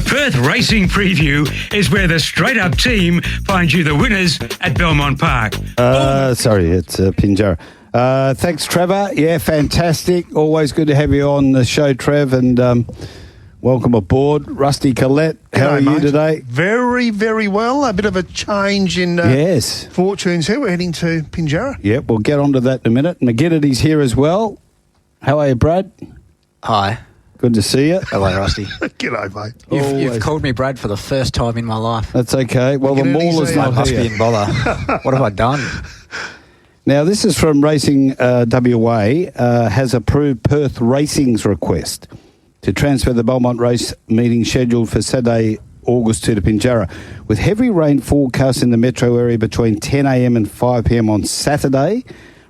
Perth Racing Preview is where the Straight Up team finds you the winners at Belmont Park. Sorry, it's Pinjarra. Thanks, Trevor. Yeah, fantastic. Always good to have you on the show, Trev, and welcome aboard. Rusty Collett, how are you today? Very, very well. A bit of a change in fortunes here. We're heading to Pinjarra. Yep, we'll get on to that in a minute. McGinnity's here as well. How are you, Brad? Hi. Good to see you. Hello, Rusty. G'day, mate. You've called me Brad for the first time in my life. That's okay. Well, the Mauler's not must here. be in bother. What have I done? Now, this is from Racing WA, has approved Perth Racing's request to transfer the Belmont race meeting scheduled for Saturday, August 2 to Pinjarra. With heavy rain forecast in the metro area between 10 a.m. and 5 p.m. on Saturday,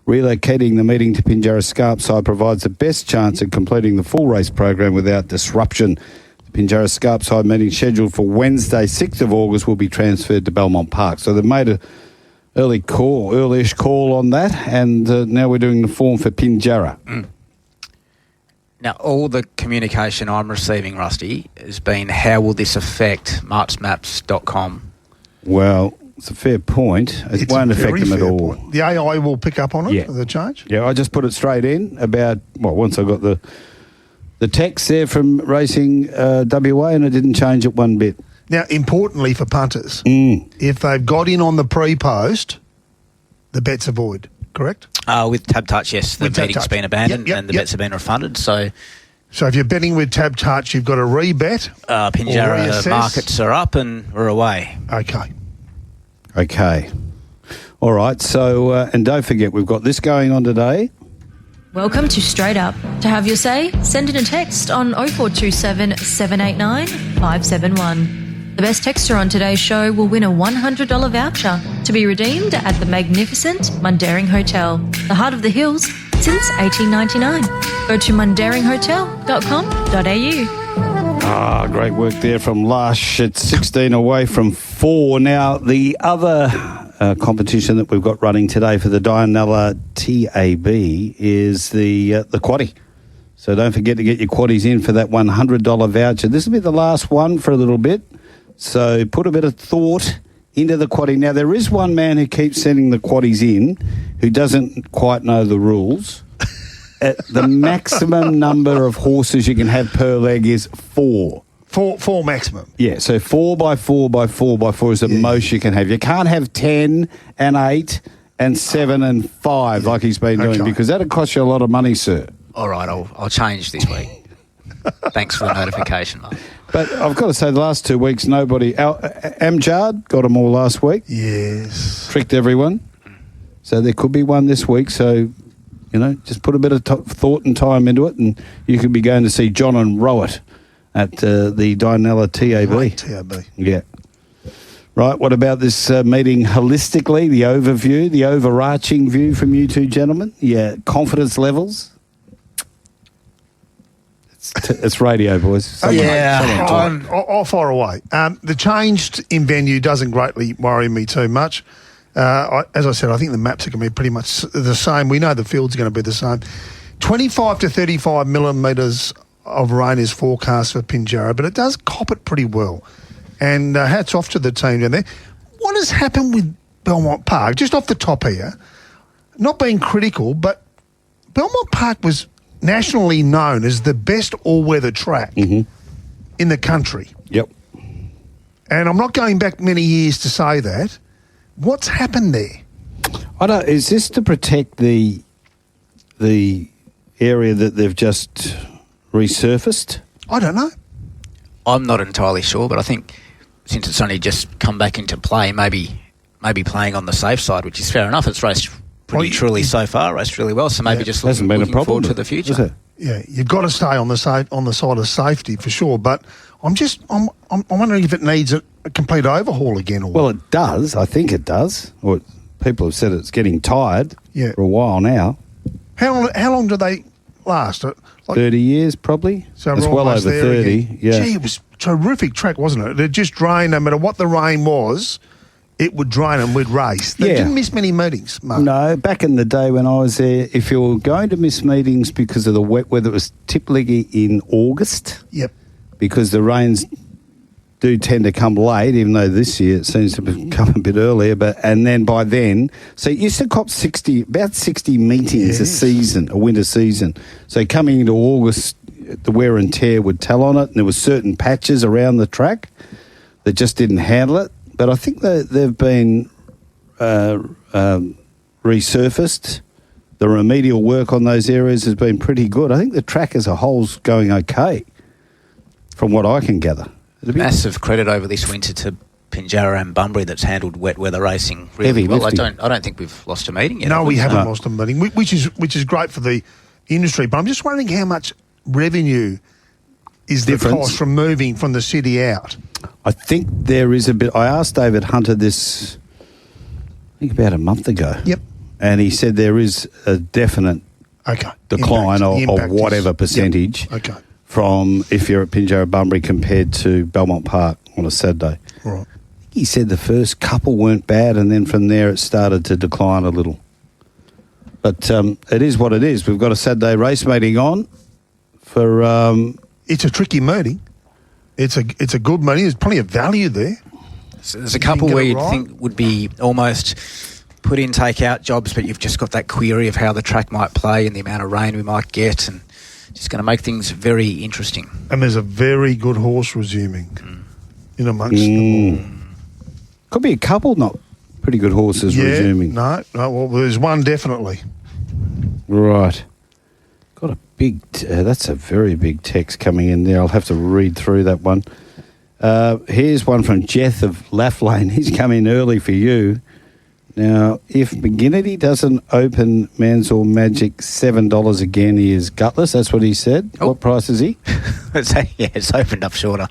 relocating the meeting to Pinjarra Scarpside provides the best chance of completing the full race program without disruption. The Pinjarra Scarpside meeting scheduled for Wednesday, 6th of August, will be transferred to Belmont Park. So they've made a early-ish call on that, and now we're doing the form for Pinjarra. Now, all the communication I'm receiving, Rusty, has been, how will this affect marksmaps.com? Well, it's a fair point. It won't affect them at all. Point. The AI will pick up on it, the change? Yeah, I just put it straight in once I got the text there from Racing WA, and it didn't change it one bit. Now, importantly for punters, if they've got in on the pre-post, the bets are void, correct? With Tab Touch, yes. The meeting's been abandoned and the bets have been refunded. So if you're betting with Tab Touch, you've got to rebet. Pinjarra markets are up and we're away. Okay. All right. So, and don't forget, we've got this going on today. Welcome to Straight Up. To have your say, send in a text on 0427 789 571. The best texter on today's show will win a $100 voucher to be redeemed at the magnificent Mundaring Hotel, the heart of the hills since 1899. Go to mundaringhotel.com.au. Great work there from Lush. It's 16 away from 4. Now, the other competition that we've got running today for the Dianella TAB is the quaddie. So don't forget to get your quaddies in for that $100 voucher. This will be the last one for a little bit. So put a bit of thought into the quaddie. Now, there is one man who keeps sending the quaddies in who doesn't quite know the rules. The maximum number of horses you can have per leg is 4. Four maximum. Yeah, so 4 by 4 by 4 by 4 is the most you can have. You can't have 10 and 8 and 7 and 5 like he's been doing, because that'll cost you a lot of money, sir. All right, I'll change this week. Thanks for the notification, mate. But I've got to say, the last 2 weeks, Amjad got them all last week. Yes. Tricked everyone. So there could be one this week. So, just put a bit of thought and time into it, and you could be going to see John and Rowett at the Dianella TAB. Right, TAB. Yeah. Right, what about this meeting holistically, the overview, the overarching view from you two gentlemen? Yeah, confidence levels? It's radio, boys. I'll fire away. The change in venue doesn't greatly worry me too much. As I said, I think the maps are going to be pretty much the same. We know the field's going to be the same. 25 to 35 millimetres of rain is forecast for Pinjarra, but it does cop it pretty well. And hats off to the team down there. What has happened with Belmont Park? Just off the top here, not being critical, but Belmont Park was nationally known as the best all-weather track in the country. Yep. And I'm not going back many years to say that. What's happened there? Is this to protect the area that they've just resurfaced? I don't know. I'm not entirely sure, but I think since it's only just come back into play, maybe playing on the safe side, which is fair enough. It's raced truly so far, raced really well. So maybe just looking forward to the future. Yeah, you've got to stay on the side of safety for sure. But I'm wondering if it needs a complete overhaul again. Well, it does. I think it does. Or people have said it's getting tired for a while now. How long do they last? 30 years probably. So it's well over 30. Again. Yeah. Gee, it was a terrific track, wasn't it? It just drained. No matter what the rain was, it would drain and we'd race. They didn't miss many meetings, Mark. No, back in the day when I was there, if you were going to miss meetings because of the wet weather, it was typically in August. Yep. Because the rains do tend to come late, even though this year it seems to have come a bit earlier. And then by then, so it used to cop about 60 meetings a winter season. So coming into August, the wear and tear would tell on it, and there were certain patches around the track that just didn't handle it. But I think they've been resurfaced. The remedial work on those areas has been pretty good. I think the track as a whole's going okay, from what I can gather. Massive credit over this winter to Pinjarra and Bunbury that's handled wet weather racing really well. I don't think we've lost a meeting yet. No, we haven't lost a meeting, which is great for the industry. But I'm just wondering how much revenue is the cost from moving from the city out. I think there is a bit. I asked David Hunter this, I think about a month ago. Yep. And he said there is a definite decline of whatever percentage from if you're at Pinjarra Bunbury compared to Belmont Park on a Saturday. Right. He said the first couple weren't bad, and then from there it started to decline a little. But it is what it is. We've got a Saturday race meeting on for... It's a tricky meeting. It's a good meeting. There's plenty of value there. So there's a couple where you'd think would be almost put in take-out jobs, but you've just got that query of how the track might play and the amount of rain we might get, and just going to make things very interesting. And there's a very good horse resuming in amongst them all. Could be a couple not pretty good horses resuming. No, well, there's one definitely. Right. Got a big... that's a very big text coming in there. I'll have to read through that one. Here's one from Jeff of Laughlane. He's come in early for you. Now, if McGinnity doesn't open Mansell Magic $7 again, he is gutless. That's what he said. Oh. What price is he? It's opened up shorter.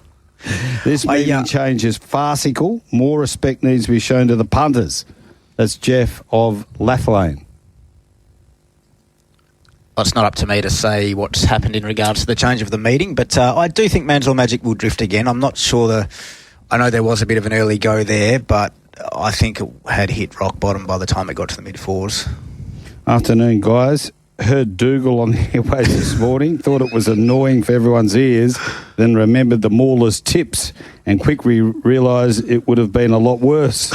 This meeting change is farcical. More respect needs to be shown to the punters. That's Jeff of Laughlane. Well, it's not up to me to say what's happened in regards to the change of the meeting, but I do think Mansell Magic will drift again. I'm not sure I know there was a bit of an early go there, but I think it had hit rock bottom by the time it got to the mid-fours. Afternoon, guys. Heard Dougal on the airways this morning, thought it was annoying for everyone's ears, then remembered the Mauler's tips and quickly realised it would have been a lot worse.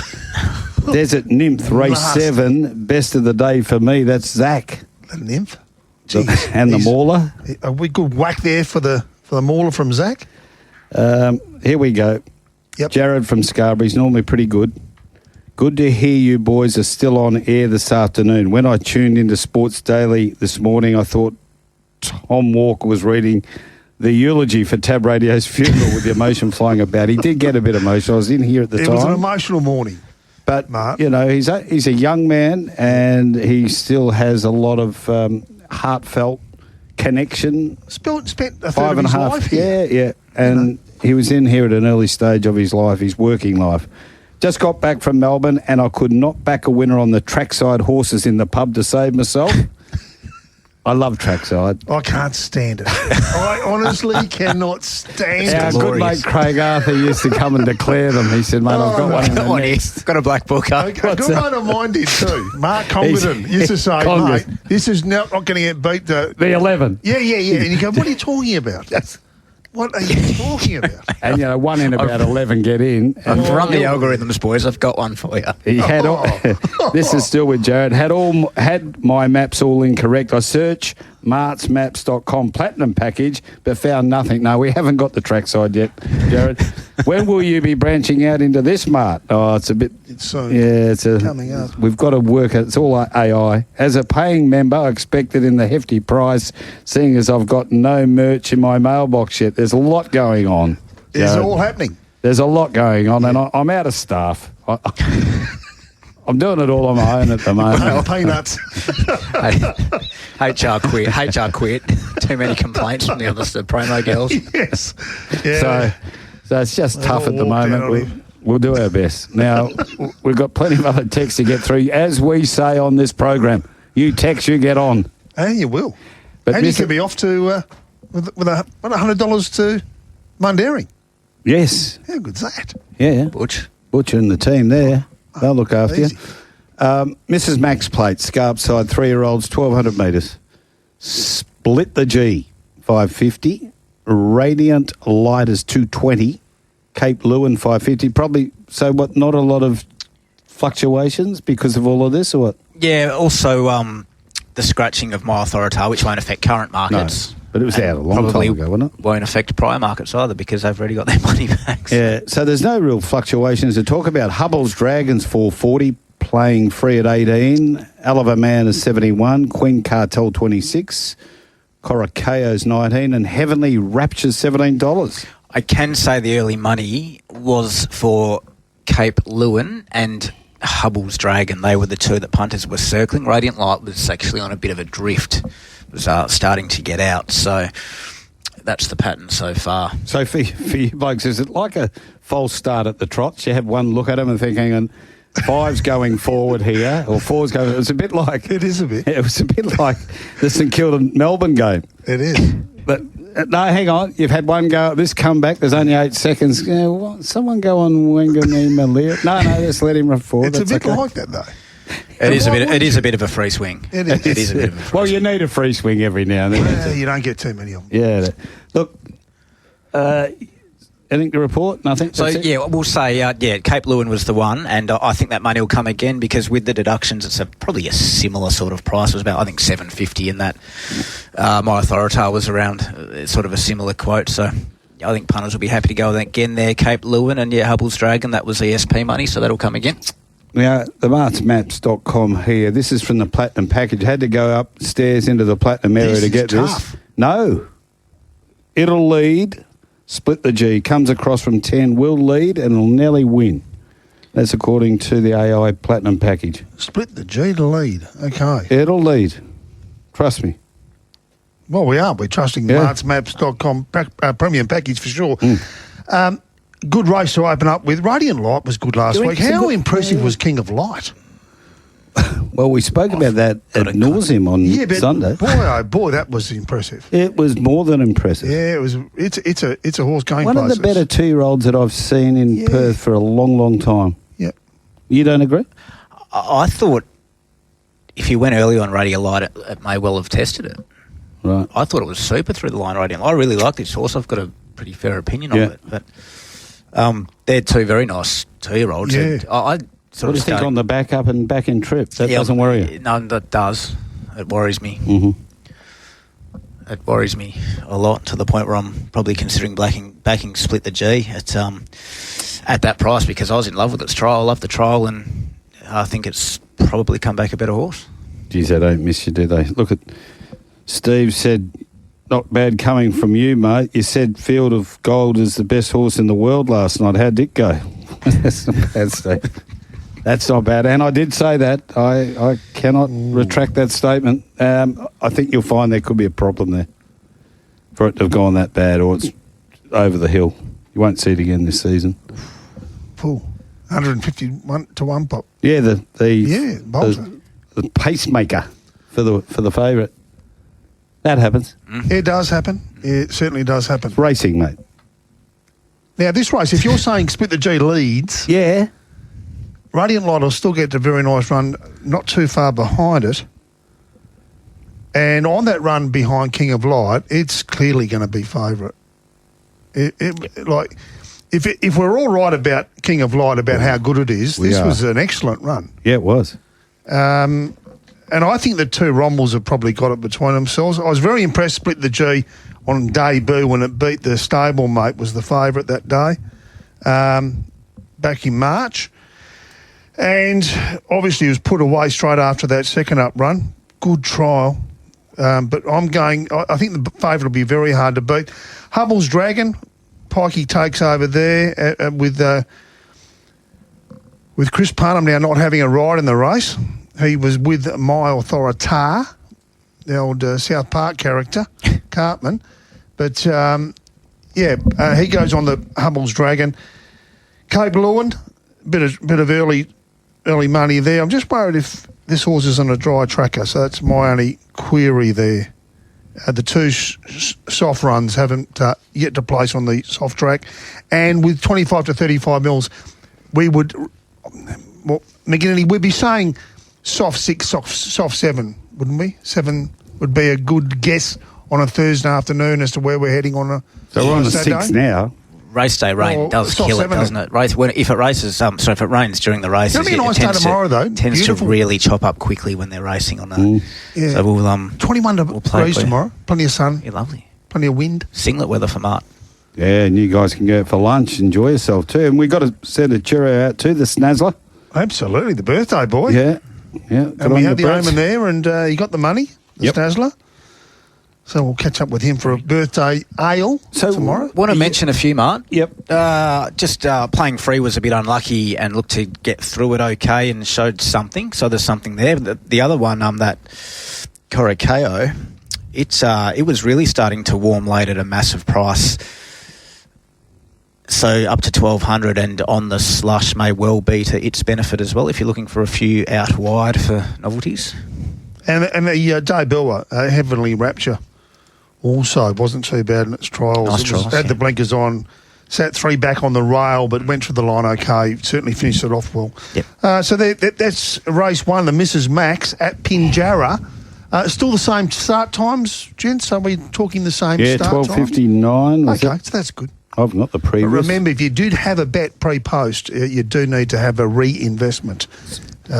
Desert Nymph, race 7, best of the day for me. That's Zach. The Nymph? And the Mauler. A good whack there for the Mauler from Zach. Here we go. Yep. Jared from Scarborough. He's normally pretty good. Good to hear you boys are still on air this afternoon. When I tuned into Sports Daily this morning, I thought Tom Walker was reading the eulogy for TABradio's funeral with the emotion flying about. He did get a bit emotional. I was in here at the time. It was an emotional morning. But, Mark, you know, he's a young man and he still has a lot of heartfelt connection. Spent a third of his life here. Yeah. And he was in here at an early stage of his life, his working life. Just got back from Melbourne and I could not back a winner on the trackside horses in the pub to save myself. I love trackside. I can't stand it. I honestly cannot stand it. Our good mate Craig Arthur used to come and declare them. He said, mate, I've got one in the next. Got a black book up. A good mate of mine did too. Mark Congdon used to say, mate, this is not going to get beat. The 11. Yeah. And you go, what are you talking about? What are you talking about? And, you know, one in about 11 get in. And run the algorithms, boys. I've got one for you. He had all, this is still with Jared. Had my maps all incorrect. I searched martsmaps.com platinum package, but found nothing. No, we haven't got the trackside yet, Jared. When will you be branching out into this, Mart? Oh, it's a bit... It's soon. Yeah, it's coming up. We've got to work it. It's all AI. As a paying member, I expect it in the hefty price, seeing as I've got no merch in my mailbox yet. There's a lot going on. It's all happening. There's a lot going on, and I'm out of staff. I'm doing it all on my own at the moment. Peanuts. HR quit. Too many complaints from the other promo girls. Yes. Yeah. So it's just tough at the moment. We'll do our best. Now, we've got plenty of other texts to get through. As we say on this program, you text, you get on. And you will. But and you can be off to with $100 to Mundaring. Yes. How good's that? Yeah. Butcher and the team there. They'll look after easy. you. Mrs. Max Plate, Scarp side, 3-year-olds, 1,200 metres. Split the G, 550. Radiant Lighters, 220. Cape Lewin 550. Probably, so what, not a lot of fluctuations because of all of this, or what? Yeah, also the scratching of My Authorita, which won't affect current markets. No, but it was out a long time ago, wasn't it? Won't affect prior markets either because they've already got their money back. So. Yeah, so there's no real fluctuations to talk about. Hubble's Dragons 440, playing free at 18. Oliver Man is 71. Queen Cartel 26. Corocao's 19. And Heavenly Rapture's $17. I can say the early money was for Cape Lewin and Hubble's Dragon. They were the two that punters were circling. Radiant Light was actually on a bit of a drift. It was starting to get out. So that's the pattern so far. So for you blokes, is it like a false start at the trots? You have one look at them and think, hang on, 5's going forward here, or 4's going... It was a bit like... It is a bit. It was a bit like the St Kilda-Melbourne game. It is. But, no, hang on. You've had one go at this comeback. There's only 8 seconds. Someone go on Wengani Malia. No, just let him run forward. It's a bit like that, though. It is a bit of a free swing. It is. It is a bit of a free swing. Well, you need a free swing every now and then. Yeah, you don't get too many of them. Yeah. Look, anything to report? Nothing? So, yeah, we'll say, Cape Lewin was the one, and I think that money will come again because with the deductions, it's probably a similar sort of price. It was about, I think, $7.50 in that. My Authorita was around sort of a similar quote, so I think punters will be happy to go again there. Cape Lewin and, Hubble's Dragon, that was ESP money, so that'll come again. Now, the martsmaps.com here, this is from the Platinum package. Had to go upstairs into the Platinum area to get this. No. It'll lead... Split the G, comes across from 10, will lead and will nearly win. That's according to the AI Platinum package. Split the G to lead. Okay. It'll lead. Trust me. Well, we are. We're trusting the martsmaps.com premium package for sure. Good race to open up with. Radiant Light was good last week. How impressive was King of Light? Well, we spoke about that ad nauseum on Sunday. Boy, oh boy, that was impressive. It was more than impressive. Yeah, it was. It's a horse going One places. of the better 2-year-olds that I've seen in Perth for a long, long time. Yeah. You don't agree? I thought if he went early on Radiant Light, it may well have tested it. Right. I thought it was super through the line, Radiant Light. I really like this horse. I've got a pretty fair opinion of it. But they're two very nice 2-year-olds. Yeah. What do you think on the back up and back in trip? That doesn't worry you? No, that does. It worries me. Mm-hmm. It worries me a lot to the point where I'm probably considering backing Split the G at that price because I was in love with its trial. I loved the trial and I think it's probably come back a better horse. Geez, they don't miss you, do they? Look at Steve said, not bad coming from you, mate. You said Field of Gold is the best horse in the world last night. How'd it go? That's not bad, Steve. That's not bad. And I did say that. I cannot retract that statement. I think you'll find there could be a problem there for it to have gone that bad or it's over the hill. You won't see it again this season. Full. 151 to 1 pop. Yeah, the pacemaker for the favourite. That happens. It does happen. It certainly does happen. It's racing, mate. Now, this race, if you're saying Split the G leads... Yeah. Radiant Light will still get a very nice run, not too far behind it. And on that run behind King of Light, it's clearly going to be favourite. If we're all right about King of Light, about how good it is, this was an excellent run. Yeah, it was. And I think the two Romwells have probably got it between themselves. I was very impressed, Split the G on debut when it beat the stablemate, was the favourite that day, back in March. And obviously it was put away straight after that second up run. Good trial. But I think the favourite will be very hard to beat. Hubble's Dragon, Pikey takes over there with Chris Parnham now not having a ride in the race. He was with My Authorita, the old South Park character, Cartman. But, he goes on the Hubble's Dragon. Cape Lewin, bit of early money there. I'm just worried if this horse is on a dry tracker, so that's my only query there. The two soft runs haven't yet to place on the soft track. And with 25 to 35 mils, we would... Well, McGinnity, we'd be saying soft 6, soft 7, wouldn't we? 7 would be a good guess on a Thursday afternoon as to where we're heading on a So we're on the Saturday. 6 now. race day rain does kill it, doesn't it? If it rains during the races, it'll be a nice day tomorrow, though. Tends Beautiful. to really chop up quickly when they're racing on that. Yeah. So we'll 21 degrees tomorrow. Plenty of sun. Yeah, lovely. Plenty of wind. Singlet weather for Mart. Yeah, and you guys can go out for lunch, enjoy yourself too. And we've got to send a cheerio out to the Snazzler. Absolutely, the birthday boy. Yeah. And we had the omen there, and he got the money, the Snazzler. So we'll catch up with him for a birthday ale tomorrow. Want to mention a few, Mart? Yep. Just playing free was a bit unlucky and looked to get through it okay and showed something. So there's something there. The other one, that Coracao, it was really starting to warm late at a massive price. So up to 1,200 and on the slush may well be to its benefit as well if you're looking for a few out wide for novelties. And the Daybella, Heavenly Rapture, also wasn't too bad in its trials. Nice trials, had the blinkers on, sat 3 back on the rail, but went through the line okay. Certainly finished it off well. Yep. So that's race 1, the Mrs. Max at Pinjarra. Still the same start times, gents? Are we talking the same start time? 12:59. Okay, so that's good. I've got the previous. But remember, if you did have a bet pre-post, you do need to have a reinvestment.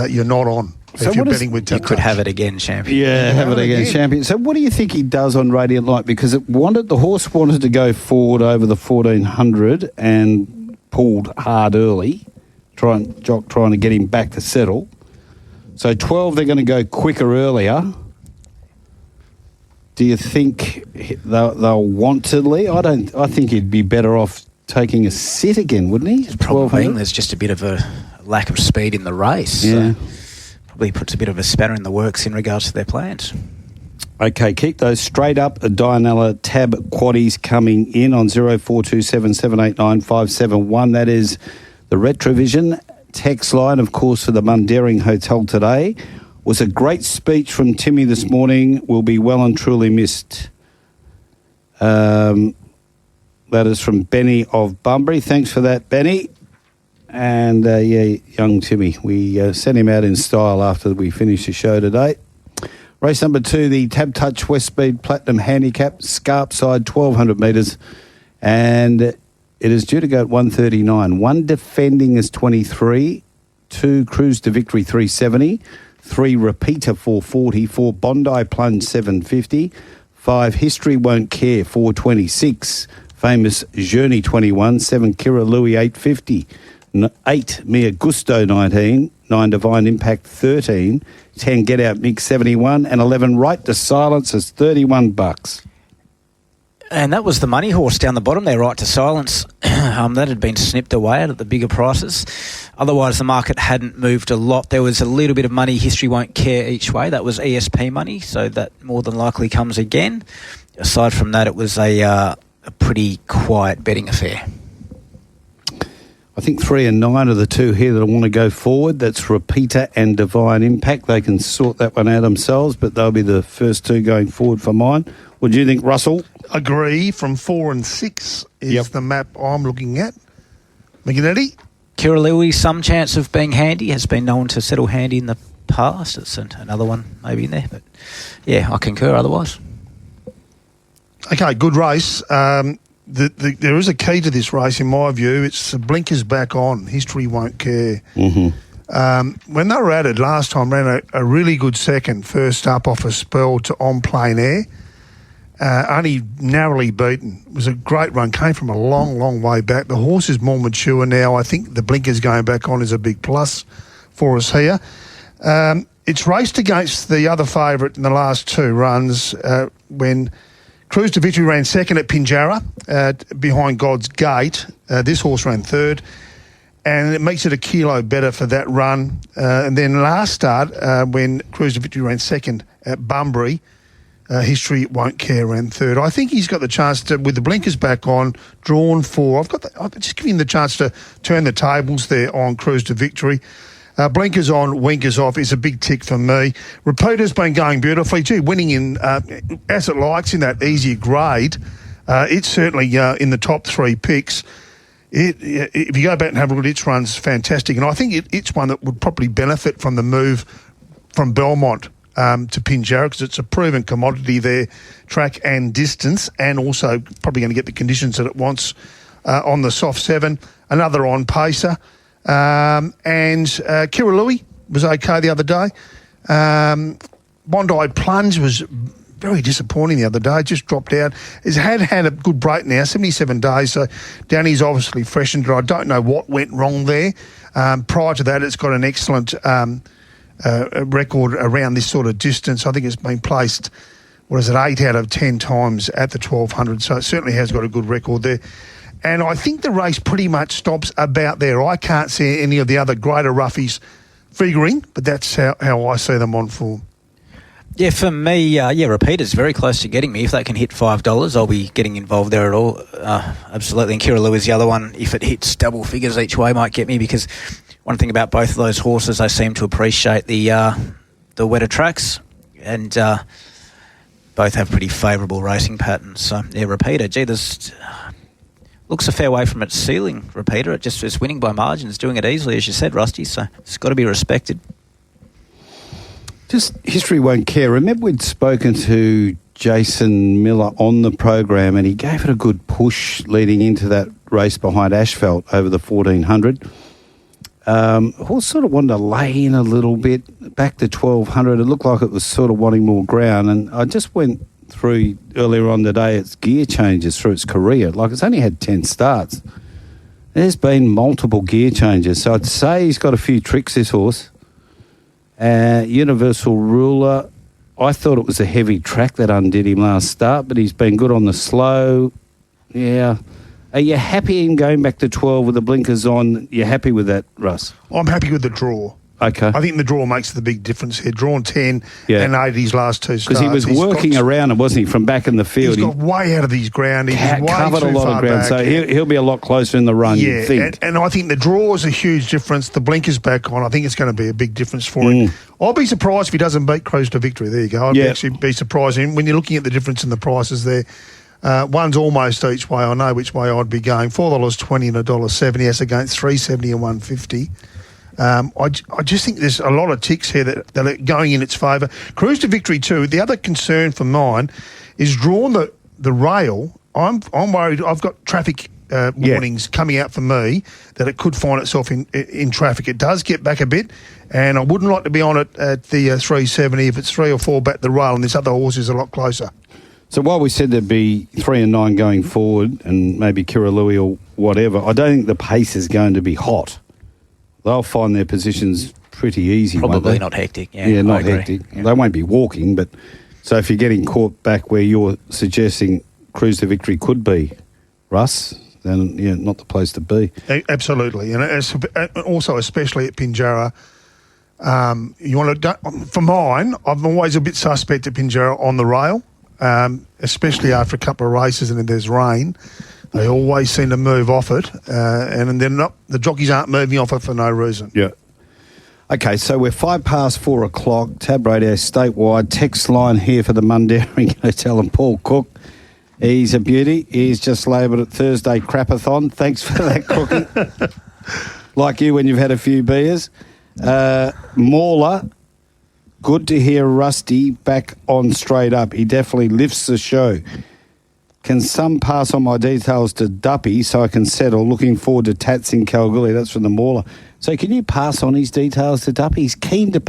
You're not on. So if you're betting with you could have it again, champion. Yeah, have it again, champion. So what do you think he does on Radiant Light? Because the horse wanted to go forward over the 1,400 and pulled hard early, trying to get him back to settle. So 12, they're going to go quicker earlier. Do you think they'll want to lead? I think he'd be better off taking a sit again, wouldn't he? Probably. There's just a bit of a lack of speed in the race. Yeah. So probably puts a bit of a spanner in the works in regards to their plans. Okay, keep those straight up. Dianella Tab Quaddies coming in on 0427 789 571. That is the Retrovision text line, of course, for the Mundaring Hotel today. Was a great speech from Timmy this morning. Will be well and truly missed. That is from Benny of Bunbury. Thanks for that, Benny. And, young Timmy. We sent him out in style after we finished the show today. Race number 2, the Tab Touch West Speed Platinum Handicap, Scarp side, 1,200 metres. And it is due to go at 139. 1 defending is 23. 2 Cruise to Victory 370. 3 Repeater 440. 4 Bondi Plunge 750. 5 History Won't Care 426. Famous Journey 21. 7 Kira Louis 850. 8 Mia Gusto 19. 9 Divine Impact 13. 10 Get Out Mix 71. And 11 Right to Silence is $31. And that was the money horse down the bottom there, Right to Silence. That had been snipped away at the bigger prices. Otherwise, the market hadn't moved a lot. There was a little bit of money. History Won't Care each way. That was ESP money, so that more than likely comes again. Aside from that, it was a pretty quiet betting affair. I think 3 and 9 are the two here that want to go forward. That's Repeater and Divine Impact. They can sort that one out themselves, but they'll be the first two going forward for mine. What do you think, Russell? Agree. From 4 and 6 is the map I'm looking at. McGuane? Kira Louis, some chance of being handy. Has been known to settle handy in the past. It's another one maybe in there. But, yeah, I concur otherwise. Okay, good race. There is a key to this race, in my view. It's the blinkers back on. History Won't Care. Mm-hmm. When they were at it last time, ran a really good second, first up off a spell to On Plain Air. Only narrowly beaten. It was a great run. Came from a long, long way back. The horse is more mature now. I think the blinkers going back on is a big plus for us here. It's raced against the other favourite in the last 2 runs when Cruise to Victory ran second at Pinjarra behind God's Gate. This horse ran third, and it makes it a kilo better for that run. And then last start, when Cruise to Victory ran second at Bunbury, History Won't Care ran third. I think he's got the chance to, with the blinkers back on, drawn 4. I've just given him the chance to turn the tables there on Cruise to Victory. Blinkers on, winkers off is a big tick for me. Repeater's been going beautifully. Gee, winning in, as it likes, in that easier grade. It's certainly in the top 3 picks. If you go back and have a look at its runs, fantastic. And I think it's one that would probably benefit from the move from Belmont to Pinjarra, because it's a proven commodity there, track and distance, and also probably going to get the conditions that it wants on the soft 7, another on pacer. And Kira Louis was okay the other day. Bondi Plunge was very disappointing the other day, just dropped out. He's had a good break now, 77 days, so Danny's obviously freshened it. I don't know what went wrong there. Prior to that, it's got an excellent record around this sort of distance. I think it's been placed, 8 out of 10 times at the 1200, so it certainly has got a good record there. And I think the race pretty much stops about there. I can't see any of the other greater roughies figuring, but that's how I see them on form. Yeah, for me, Repeater's very close to getting me. If they can hit $5, I'll be getting involved there at all. Absolutely. And Kira Lewis, the other one, if it hits double figures each way, might get me, because one thing about both of those horses, they seem to appreciate the wetter tracks, and both have pretty favourable racing patterns. So, yeah, Repeater, there's looks a fair way from its ceiling, Repeater. It just is winning by margins, doing it easily, as you said, Rusty, so it's got to be respected. Just history won't care. Remember we'd spoken to Jason Miller on the program, and he gave it a good push leading into that race behind Ashfeld over the 1400. Horse sort of wanted to lay in a little bit, back to 1200. It looked like it was sort of wanting more ground, and I just went through earlier on today its gear changes through its career. Like, it's only had 10 starts. There's been multiple gear changes, so I'd say he's got a few tricks, this horse. Universal Ruler, I thought it was a heavy track that undid him last start, but he's been good on the slow. Yeah. Are you happy in going back to 12 with the blinkers on? You're happy with that, Russ? I'm happy with the draw. Okay. I think the draw makes the big difference here. Drawn 10 and 8 his last two starts. Because he was working around it, wasn't he, from back in the field? He's got way out of his ground. He's covered a lot of ground, so he'll be a lot closer in the run, you'd think. And I think the draw is a huge difference. The blinkers back on, I think it's going to be a big difference for him. I'll be surprised if he doesn't beat Cruise to Victory. There you go. I'd actually be surprised. And when you're looking at the difference in the prices there, one's almost each way. I know which way I'd be going. $4.20 and $1.70 as against $3.70 and $1.50. I just think there's a lot of ticks here that are going in its favour. Cruise to Victory too. The other concern for mine is drawn the rail. I'm worried. I've got traffic warnings coming out for me that it could find itself in traffic. It does get back a bit, and I wouldn't like to be on it at the 370 if it's 3 or 4 back the rail, and this other horse is a lot closer. So while we said there'd be 3 and 9 going forward, and maybe Kira Louis or whatever, I don't think the pace is going to be hot. They'll find their positions pretty easy. Probably not hectic. Yeah, not hectic. Yeah. They won't be walking, but so if you're getting caught back where you're suggesting Cruise to Victory could be, Russ, then not the place to be. Absolutely, and also especially at Pinjarra. You want to for mine. I'm always a bit suspect at Pinjarra on the rail, especially after a couple of races and then there's rain. They always seem to move off it, and they're not. The jockeys aren't moving off it for no reason. Yeah. Okay, so we're 4:05 TABradio statewide. Text line here for the Mundaring Hotel and Paul Cook. He's a beauty. He's just labelled it Thursday Crapathon. Thanks for that, Cookie. Like you when you've had a few beers. Mauler, good to hear Rusty back on Straight Up. He definitely lifts the show. Can some pass on my details to Duppy so I can settle? Looking forward to Tats in Kalgoorlie. That's from the Mauler. So can you pass on his details to Duppy? He's keen to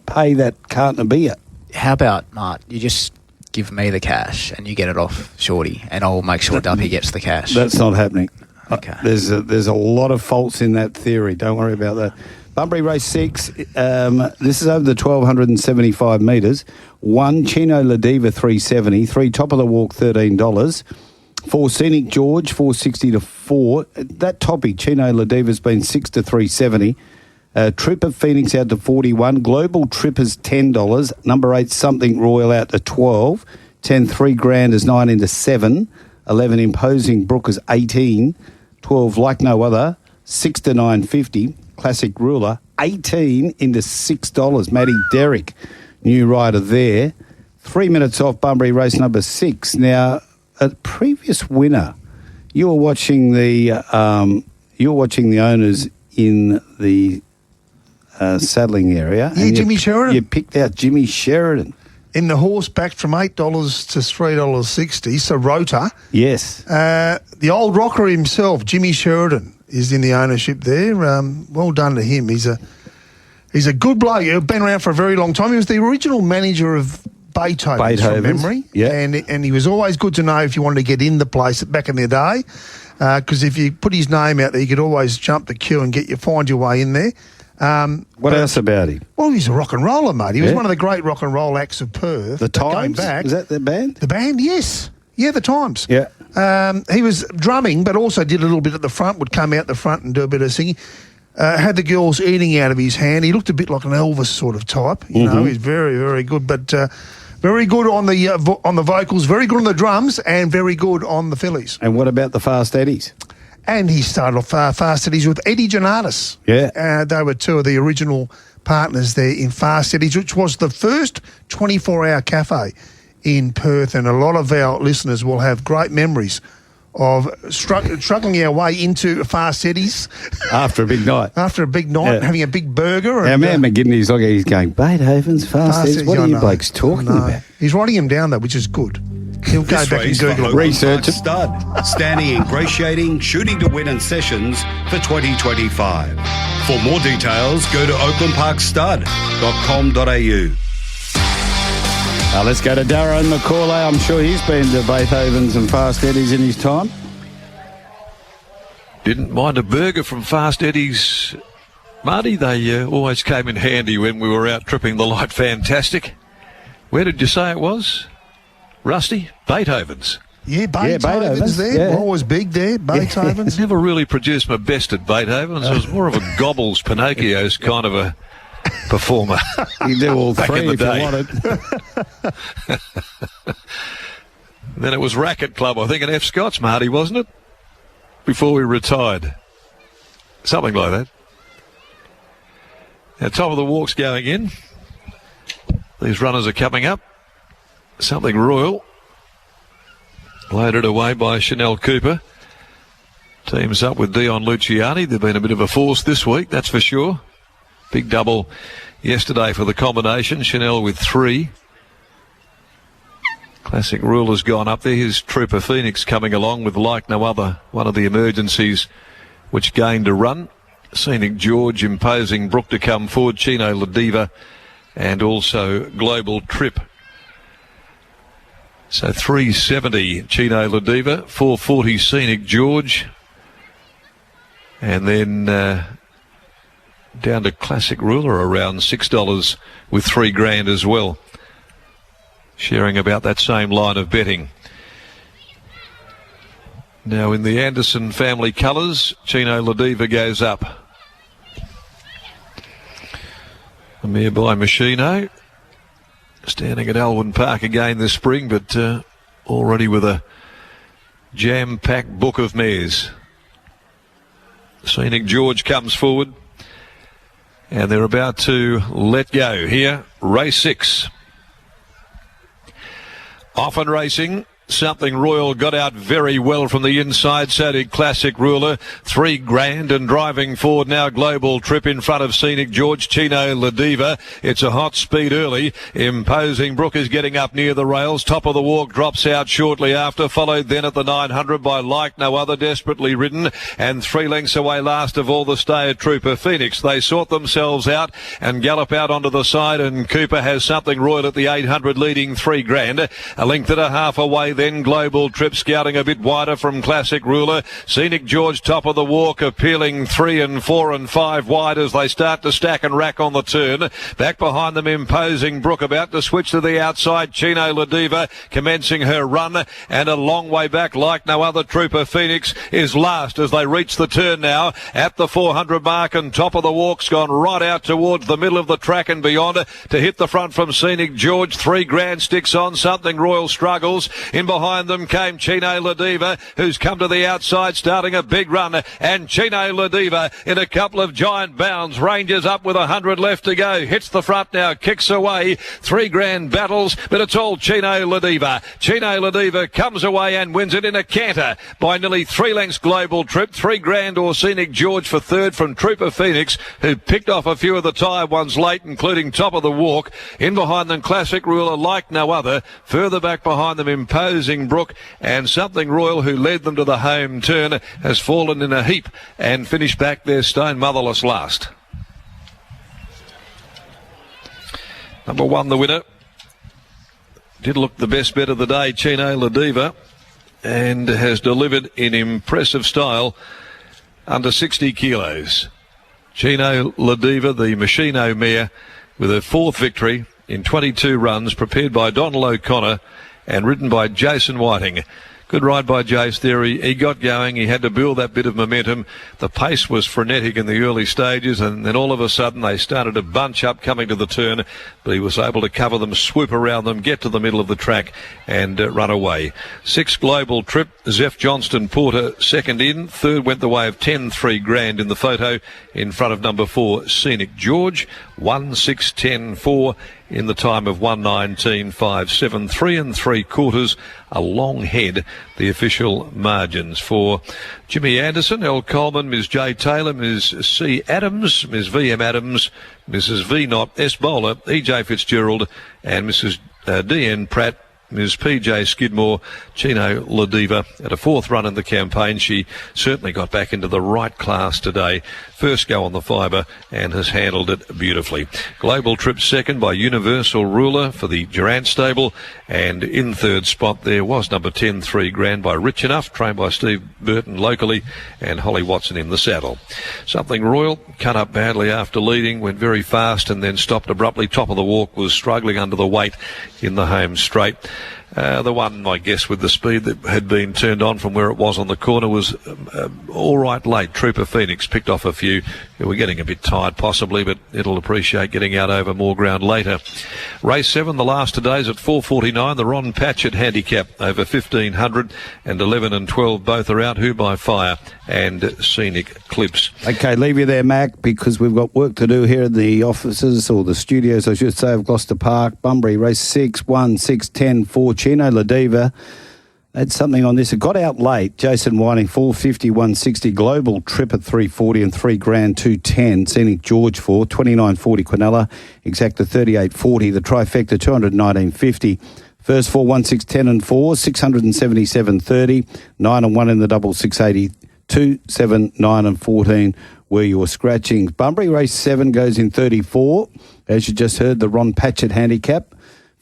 pay that carton of beer. How about, Mart, you just give me the cash and you get it off Shorty, and I'll make sure Duppy gets the cash. That's not happening. Okay. There's a lot of faults in that theory. Don't worry about that. Bunbury Race 6, this is over the 1,275 metres. 1, Chino Ladiva, 370. 3, Top of the Walk, $13. 4, Scenic George, 460 to 4. That toppy, Chino Ladiva's been 6 to 370. Trip of Phoenix out to 41. Global Trippers, $10. Number 8, Something Royal out to 12. 10, 3 Grand is 9 into 7. 11, Imposing Brook is 18. 12, Like No Other, 6 to 950. Classic Ruler, 18 into $6. Matty Derrick, new rider there. 3 minutes off Bunbury race number 6. Now, a previous winner, you were watching the owners in the saddling area. Yeah, Jimmy Sheridan. You picked out Jimmy Sheridan. in the horse backed from $8 to $3.60, so Rota. Yes. The old rocker himself, Jimmy Sheridan, is in the ownership there. Well done to him. He's a good bloke. He's been around for a very long time. He was the original manager of Beethoven's from memory. Yeah. And he was always good to know if you wanted to get in the place back in the day, because if you put his name out there, you could always jump the queue and find your way in there. What else about him? Well, he's a rock and roller, mate. He was one of the great rock and roll acts of Perth. The Times? Back. Is that the band? The band, yes. Yeah, the Times. Yeah. He was drumming, but also did a little bit at the front, would come out the front and do a bit of singing. Had the girls eating out of his hand. He looked a bit like an Elvis sort of type. You know, he's very, very good, but very good on the vocals, very good on the drums, and very good on the fillies. And what about the Fast Eddies? And he started off Fast Eddies with Eddie Janatis. Yeah. They were two of the original partners there in Fast Eddies, which was the first 24-hour cafe in Perth, and a lot of our listeners will have great memories of struggling our way into Fast Eddies. After a big night. After a big night, having a big burger. Our man McGuinness, he's going, Beethoven's, Fast Eddies, what are you blokes talking about? He's writing him down, though, which is good. He'll go This back and race Google for it. Research it. Stud, standing, ingratiating, shooting to win and sessions for 2025. For more details, go to oaklandparkstud.com.au. Let's go to Darren Macaulay. I'm sure he's been to Beethoven's and Fast Eddies in his time. Didn't mind a burger from Fast Eddies, Marty. They always came in handy when we were out tripping the light. Fantastic. Where did you say it was? Rusty? Beethoven's. Yeah, Beethoven's there. Yeah. Always big there, Beethoven's. Never really produced my best at Beethoven's. I was more of a Gobbles, Pinocchio's kind of a performer. You can do all Back three in the if day. you wanted. Then it was Racket Club, I think, at F. Scott's, Marty, wasn't it? Before we retired. Something like that. Now, top of the walk's going in. These runners are coming up. Something Royal. Loaded away by Chanel Cooper. Teams up with Dion Luciani. They've been a bit of a force this week, that's for sure. Big double yesterday for the combination. Chanel with 3. Classic Rule has gone up there. Here's Trooper Phoenix coming along with Like No Other, one of the emergencies which gained a run. Scenic George, Imposing Brook to come forward, Chino Ladiva, and also Global Trip. So 370 Chino Ladiva, 440 Scenic George, and then down to Classic Ruler around $6 with $3,000 as well. Sharing about that same line of betting. Now in the Anderson family colours, Chino Ladiva goes up. A mare by Machino. Standing at Alwyn Park again this spring, but already with a jam-packed book of mares. Scenic George comes forward. And they're about to let go here. Race 6. Often racing. Something Royal got out very well from the inside. So did Classic Ruler. $3,000 and driving forward now. Global Trip in front of Scenic George. Chino Ladiva. It's a hot speed early. Imposing Brook is getting up near the rails. Top of the walk drops out shortly after. Followed then at the 900 by Like No Other. Desperately ridden. And 3 lengths away last of all the stay at Trooper Phoenix. They sort themselves out and gallop out onto the side. And Cooper has Something Royal at the 800 leading $3,000. A length and a half away. Then Global Trip scouting a bit wider from Classic Ruler. Scenic George top of the walk, appealing 3 and 4 and 5 wide as they start to stack and rack on the turn. Back behind them, Imposing Brook about to switch to the outside. Chino Ladiva commencing her run, and a long way back Like No Other. Trooper Phoenix is last as they reach the turn now at the 400 mark, and top of the walk's gone right out towards the middle of the track and beyond to hit the front from Scenic George. $3,000 sticks on. Something Royal struggles. behind them came Chino Ladiva, who's come to the outside, starting a big run. And Chino Ladiva, in a couple of giant bounds, ranges up with 100 left to go. Hits the front now, kicks away. 3 grand battles, but it's all Chino Ladiva. Chino Ladiva comes away and wins it in a canter by nearly 3 lengths Global Trip. 3 grand or Scenic George for third from Trooper Phoenix, who picked off a few of the tired ones late, including top of the walk. In behind them, Classic Ruler like no other. Further back behind them, Imposing Brook, and Something Royal, who led them to the home turn, has fallen in a heap and finished back their Stone Motherless last. Number 1, the winner. Did look the best bet of the day, Chino Ladiva, and has delivered in impressive style under 60 kilos. Chino Ladiva, the Machino mare, with her 4th victory in 22 runs, prepared by Donald O'Connor and ridden by Jason Whiting. Good ride by Jace there. He got going. He had to build that bit of momentum. The pace was frenetic in the early stages, and then all of a sudden they started to bunch up coming to the turn, but he was able to cover them, swoop around them, get to the middle of the track and run away. 6 Global Trip, Zeph Johnston Porter second in. Third went the way of 10 3 grand in the photo in front of number 4 Scenic George. 1 6 10 4 in the time of 1:19.57, 3 3/4, a long head, the official margins for Jimmy Anderson, L. Coleman, Ms. J. Taylor, Ms. C. Adams, Ms. V.M. Adams, Mrs. V. Knott, S. Bowler, E.J. Fitzgerald, and Mrs. D.N. Pratt, Ms. P.J. Skidmore. Chino Ladiva at a 4th run in the campaign. She certainly got back into the right class today. First go on the fibre and has handled it beautifully. Global Trip second by Universal Ruler for the Durant stable, and in third spot there was number 10 3 grand by Rich Enough, trained by Steve Burton locally, and Holly Watson in the saddle. Something Royal cut up badly after leading, went very fast and then stopped abruptly. Top of the walk, was struggling under the weight in the home straight. The one, I guess, with the speed that had been turned on from where it was on the corner was all right late. Trooper Phoenix picked off a few who were getting a bit tired possibly, but it'll appreciate getting out over more ground later. Race 7, the last today's at 4:49. The Ron Patchett handicap over 1,500, and 11 and 12 both are out. Who by Fire and Scenic Clips. Okay, leave you there, Mac, because we've got work to do here in the offices, or the studios, I should say, of Gloucester Park. Bunbury, race 6, 1 6 10 4. Chino Ladiva had something on this. It got out late. Jason Whiting, 450, 160. Global Trip at 340 and 3 grand, 210. Scenic George 4, 29.40. Quinella, Exacta 38.40. The trifecta, 219.50. First 4, 1 6 10 and 4, 677.30. 9 and 1 in the double, 680. 2, 7, 9 and 14 were your scratchings. Bunbury race 7 goes in 34. As you just heard, the Ron Patchett handicap.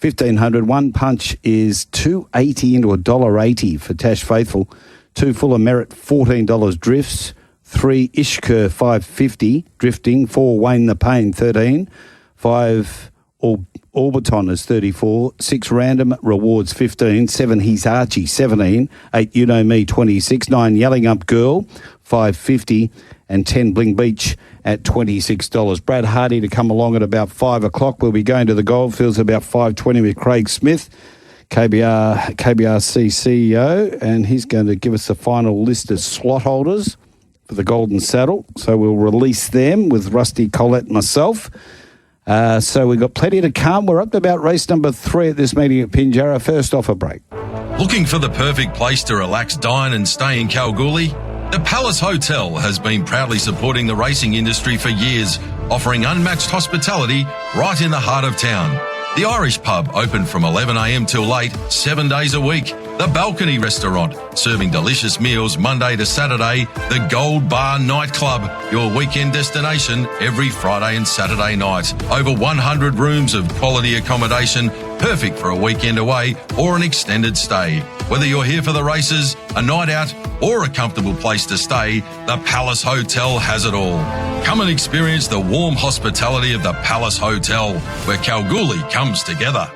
1,500. One punch is $2.80 into $1.80 for Tash Faithful. 2 Full of Merit, $14 drifts. 3 Ishkur, $5.50 drifting. 4 Wayne the Pain, 13. 5 Orbiton is 34. 6 Random Rewards, 15. 7 He's Archie, 17. 8 You Know Me, 26. 9 Yelling Up Girl, $5.50. And 10 Bling Beach at $26. Brad Hardie to come along at about 5 o'clock. We'll be going to the Goldfields at about 5:20 with Craig Smith, KBRC CEO, and he's going to give us the final list of slot holders for the Golden Saddle. So we'll release them with Rusty, Collett and myself. So we've got plenty to come. We're up to about race number 3 at this meeting at Pinjarra. First off, a break. Looking for the perfect place to relax, dine and stay in Kalgoorlie? The Palace Hotel has been proudly supporting the racing industry for years, offering unmatched hospitality right in the heart of town. The Irish Pub, open from 11 a.m. till late, 7 days a week. The Balcony Restaurant, serving delicious meals Monday to Saturday. The Gold Bar Nightclub, your weekend destination every Friday and Saturday night. Over 100 rooms of quality accommodation, perfect for a weekend away or an extended stay. Whether you're here for the races, a night out, or a comfortable place to stay, the Palace Hotel has it all. Come and experience the warm hospitality of the Palace Hotel, where Kalgoorlie comes together.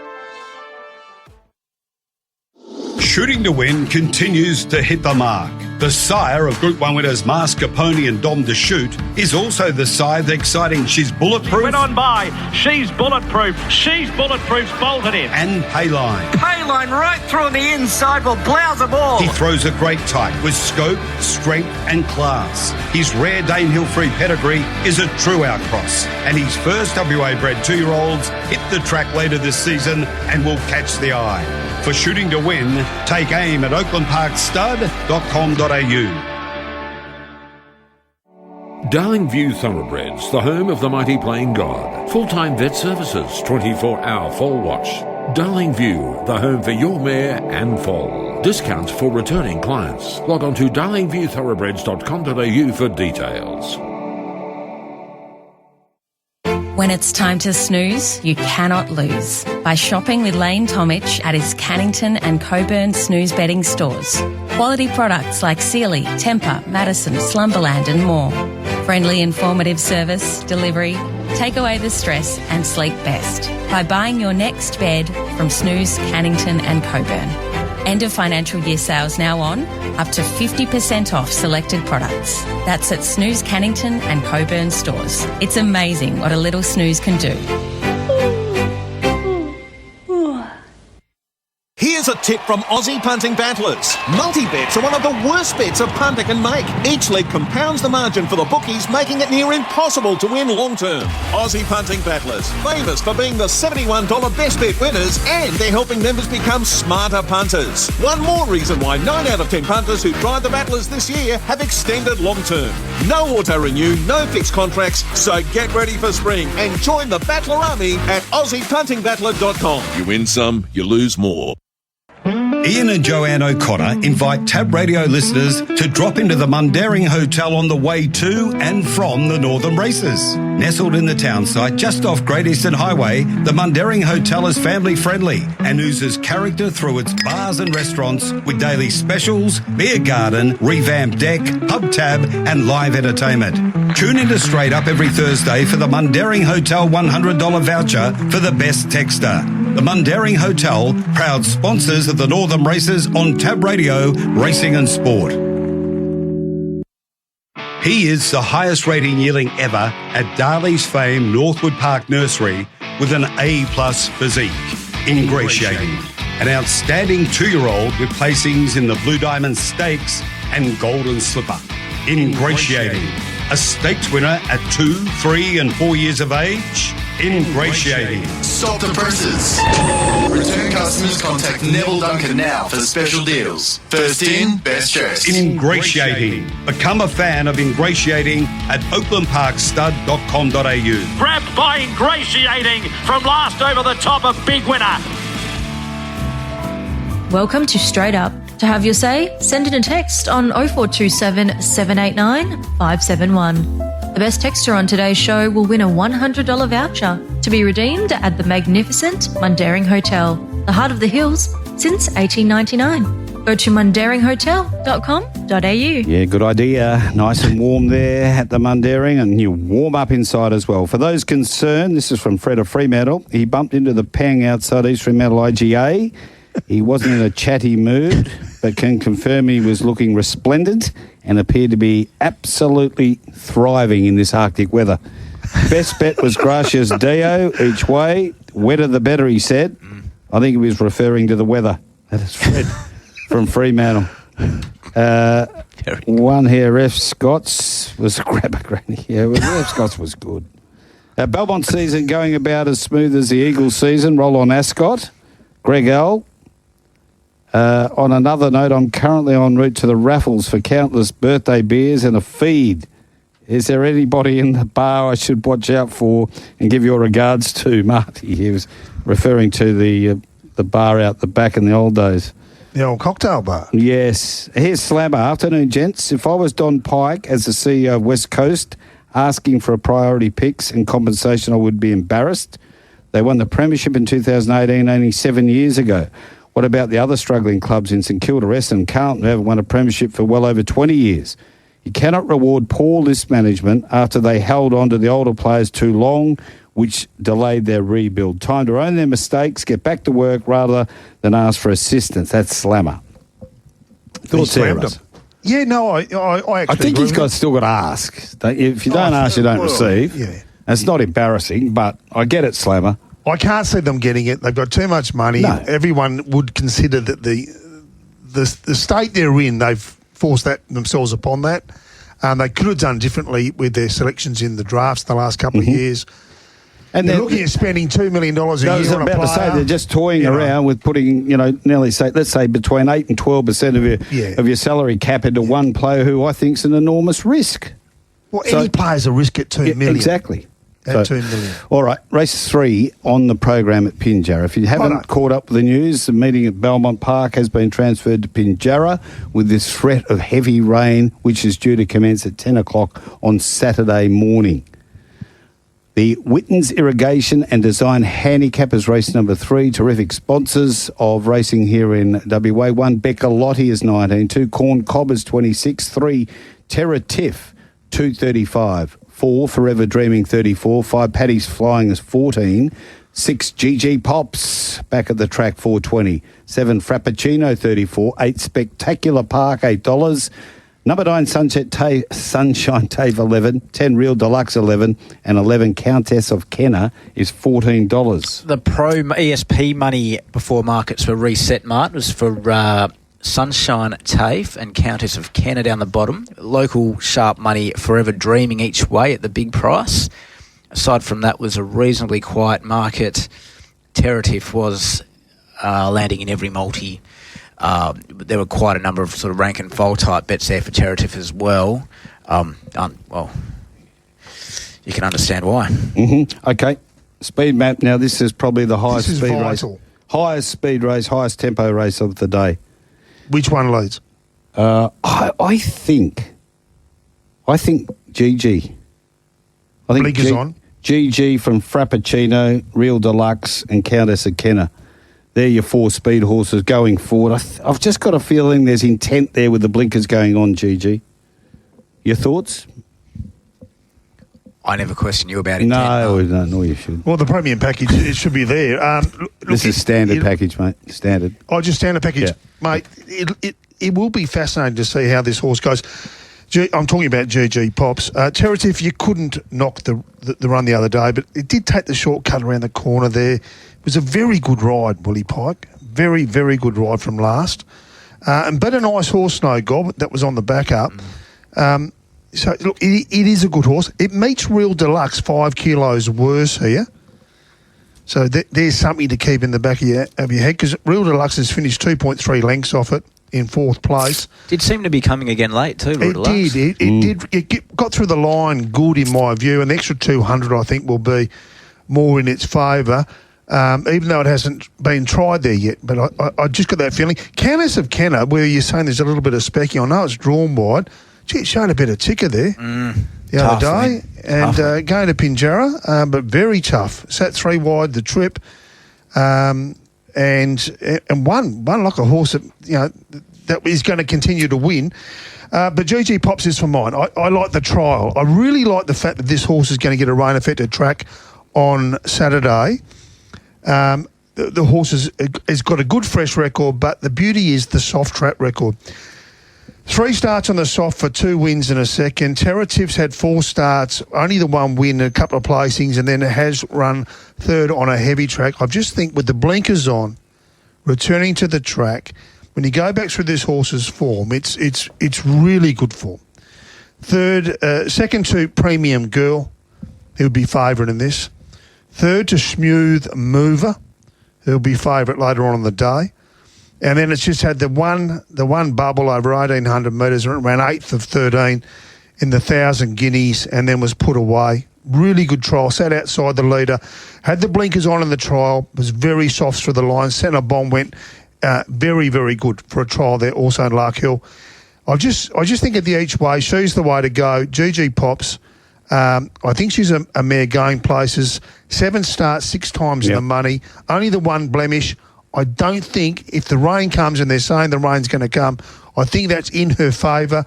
Shooting to Win continues to hit the mark. The sire of Group 1 winners Mascarpone and Dom DeShoot is also the sire of the exciting She's Bulletproof. Went on by. She's Bulletproof. She's Bulletproof's bolted in. And Payline. Payline right through on the inside will blouse the ball. He throws a great tight with scope, strength and class. His rare Danehill free pedigree is a true outcross. And his first WA-bred 2-year-olds hit the track later this season and will catch the eye. For shooting to win, take aim at oaklandparkstud.com.au. Darling View Thoroughbreds, the home of the mighty Plain God. Full-time vet services, 24-hour foal wash. Darling View, the home for your mare and foal. Discounts for returning clients. Log on to darlingviewthoroughbreds.com.au for details. When it's time to snooze, you cannot lose. By shopping with Lane Tomich at his Cannington and Coburn snooze bedding stores. Quality products like Sealy, Tempur, Madison, Slumberland and more. Friendly, informative service, delivery. Take away the stress and sleep best by buying your next bed from Snooze, Cannington and Coburn. End of financial year sales now on, up to 50% off selected products. That's at Snooze, Cannington and Coburn stores. It's amazing what a little snooze can do. Here's a tip from Aussie punting battlers. Multi-bets are one of the worst bets a punter can make. Each leg compounds the margin for the bookies, making it near impossible to win long-term. Aussie punting battlers, famous for being the $71 best bet winners, and they're helping members become smarter punters. One more reason why 9 out of 10 punters who tried the battlers this year have extended long-term. No auto-renew, no fixed contracts, so get ready for spring and join the Battler Army at AussiePuntingBattler.com. You win some, you lose more. Ian and Joanne O'Connor invite TABradio listeners to drop into the Mundaring Hotel on the way to and from the Northern Races. Nestled in the town site just off Great Eastern Highway, the Mundaring Hotel is family friendly and oozes character through its bars and restaurants with daily specials, beer garden, revamped deck, pub tab and live entertainment. Tune into Straight Up every Thursday for the Mundaring Hotel $100 voucher for the best texter. The Mundaring Hotel, proud sponsors of the Northern Races on TABradio, Racing and Sport. He is the highest rating yearling ever at Darley's famed Northwood Park Nursery with an A+ physique. Ingratiating. An outstanding 2-year-old with placings in the Blue Diamond Stakes and Golden Slipper. Ingratiating. A stakes winner at 2, 3 and 4 years of age. Ingratiating. Stop the presses. Return customers contact Neville Duncan now for special deals. First in, best dressed. Ingratiating. Become a fan of Ingratiating at oaklandparkstud.com.au. Grabbed by Ingratiating from last over the top, a big winner. Welcome to Straight Up. To have your say, send in a text on 0427 789 571. The best texter on today's show will win a $100 voucher to be redeemed at the magnificent Mundaring Hotel, the heart of the hills since 1899. Go to mundaringhotel.com.au. Yeah, good idea. Nice and warm there at the Mundaring, and you warm up inside as well. For those concerned, this is from Fred of Fremantle. He bumped into the Pang outside East Fremantle IGA. He wasn't in a chatty mood, but can confirm he was looking resplendent and appeared to be absolutely thriving in this Arctic weather. Best bet was Gracias Dio each way. Wetter the better, he said. I think he was referring to the weather. That is Fred from Fremantle. One here, F. Scott's was a grabber granny. Yeah, well, F. Scott's was good. Belmont season going about as smooth as the Eagles season. Roll on Ascot. Greg L. On another note, I'm currently en route to the raffles for countless birthday beers and a feed. Is there anybody in the bar I should watch out for and give your regards to? Marty, he was referring to the bar out the back in the old days. The old cocktail bar. Yes. Here's Slammer. Afternoon, gents. If I was Don Pike as the CEO of West Coast asking for a priority picks and compensation, I would be embarrassed. They won the premiership in 2018, only 7 years ago. What about the other struggling clubs in St Kilda, West and Carlton, who haven't won a premiership for well over 20 years? You cannot reward poor list management after they held on to the older players too long, which delayed their rebuild. Time to own their mistakes, get back to work rather than ask for assistance. That's Slammer. Thoughts there, Russ? Yeah, no, I actually think agree he's still got to ask. If you don't ask, you don't receive. Yeah. It's not embarrassing, but I get it, Slammer. I can't see them getting it. They've got too much money. No. Everyone would consider that the state they're in, they've forced themselves upon that. They could have done differently with their selections in the drafts the last couple of years. And they're looking at spending $2 million a year on a player. I was about to say, they're just toying around with putting, nearly let's say between 8 and 12% of your salary cap into one player who I think is an enormous risk. Well, any player's a risk at $2 million. Exactly. At $2 million. All right, race 3 on the program at Pinjarra. If you haven't caught up with the news, the meeting at Belmont Park has been transferred to Pinjarra with this threat of heavy rain, which is due to commence at 10 o'clock on Saturday morning. The Wittens Irrigation and Design Handicap is race number 3. Terrific sponsors of racing here in WA. 1, Becca Lottie is 19. 2, Corn Cobb is 26. 3, Terra Tiff, 235. 4, Forever Dreaming, 34. 5, Paddy's Flying is 14. 6, GG Pops, back at the track, 420. 7, Frappuccino, 34. 8, Spectacular Park, $8. Number 9, Sunshine Tave, 11. 10, Real Deluxe, 11. And 11, Countess of Kenner is $14. The Pro ESP money before markets were reset, Mart, was for Sunshine Tave and Countess of Kenner down the bottom. Local sharp money, Forever Dreaming each way at the big price. Aside from that, was a reasonably quiet market. Terratif was landing in every multi. There were quite a number of sort of rank and file type bets there for Terratif as well. Well, you can understand why. Mm-hmm. Okay, speed map. Now this is probably the highest speed race, highest speed race, highest tempo race of the day. Which one leads? I think GG. I think Blinkers on. GG from Frappuccino, Real Deluxe, and Countess of Kenner. They're your 4 speed horses going forward. I've just got a feeling there's intent there with the blinkers going on, GG. Your thoughts? I never question you about intent. No, you should. Well, the premium package, it should be there. This is standard package, mate. Standard. Oh, just standard package. Yeah. Mate, it will be fascinating to see how this horse goes. I'm talking about GG Pops. Terratif, you couldn't knock the run the other day, but it did take the shortcut around the corner there. It was a very good ride, Willie Pike. Very, very good ride from last. But a nice horse, Snow Gob, that was on the back up. So, look, it is a good horse. It meets Real Deluxe 5 kilos worse here. So there's something to keep in the back of your head, because Real Deluxe has finished 2.3 lengths off it in 4th place. Did seem to be coming again late too, Real Deluxe. It did. It got through the line good in my view, and the extra 200 I think will be more in its favour, even though it hasn't been tried there yet. But I just got that feeling. Countess of Kenner, where you're saying there's a little bit of specky, I know it's drawn wide. Gee, it showed a bit of ticker there the other day. And going to Pinjarra, but very tough. Sat 3 wide the trip, and won like a horse that is going to continue to win. But GG Pops is for mine. I like the trial. I really like the fact that this horse is going to get a rain affected track on Saturday. The horse has got a good fresh record, but the beauty is the soft track record. 3 starts on the soft for 2 wins and a second. Terratif's had 4 starts, only the 1 win, a couple of placings, and then it has run 3rd on a heavy track. I just think with the blinkers on, returning to the track, when you go back through this horse's form, it's really good form. Second to Premium Girl, who'll be favourite in this. 3rd to Smooth Mover, who'll be favourite later on in the day. And then it's just had the one bubble over 1,800 metres, ran 8th of 13 in the 1,000 guineas, and then was put away. Really good trial, sat outside the leader, had the blinkers on in the trial, was very soft through the line. Centre Bomb went very, very good for a trial there, also in Lark Hill. I just think of the each way, she's the way to go. GG Pops, I think she's a mare going places. 7 starts, 6 times the money, only the 1 blemish. I don't think if the rain comes, and they're saying the rain's going to come, I think that's in her favour.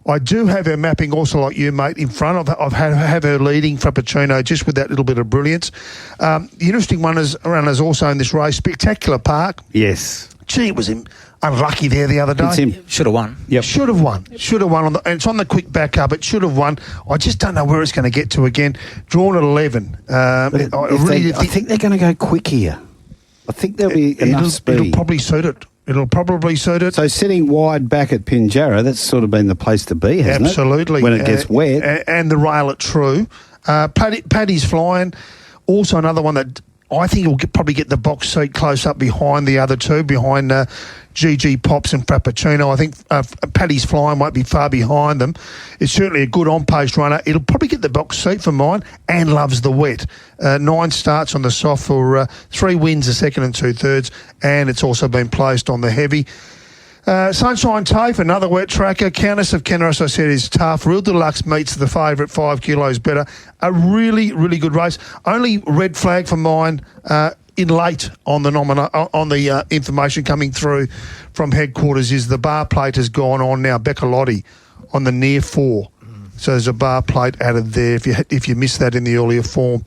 I do have her mapping also like you, mate, in front. I've have her leading Frappuccino just with that little bit of brilliance. The interesting one is also in this race, Spectacular Park. Yes. Gee, it was unlucky there the other day. Should have won. Yep. Should have won. And it's on the quick backup. It should have won. I just don't know where it's going to get to again. Drawn at 11. I think they're going to go quick here. I think there'll be enough speed. It'll probably suit it. So sitting wide back at Pinjarra, that's sort of been the place to be, hasn't it? Absolutely. When it gets wet. And the rail at True. Paddy's Flying. Also another one that I think will probably get the box seat close up behind the other two, behind GG Pops and Frappuccino. I think Paddy's Flying won't be far behind them. It's certainly a good on-pace runner. It'll probably get the box seat for mine and loves the wet. 9 starts on the soft for 3 wins, a second and 2/3, and it's also been placed on the heavy. Sunshine Tafe, another wet tracker. Countess of Kenner, as I said, is tough. Real Deluxe meets the favourite, 5 kilos better. A really, really good race. Only red flag for mine in late on the information coming through from headquarters is the bar plate has gone on now. Beccalotti on the near 4. So there's a bar plate added there. If you missed that in the earlier form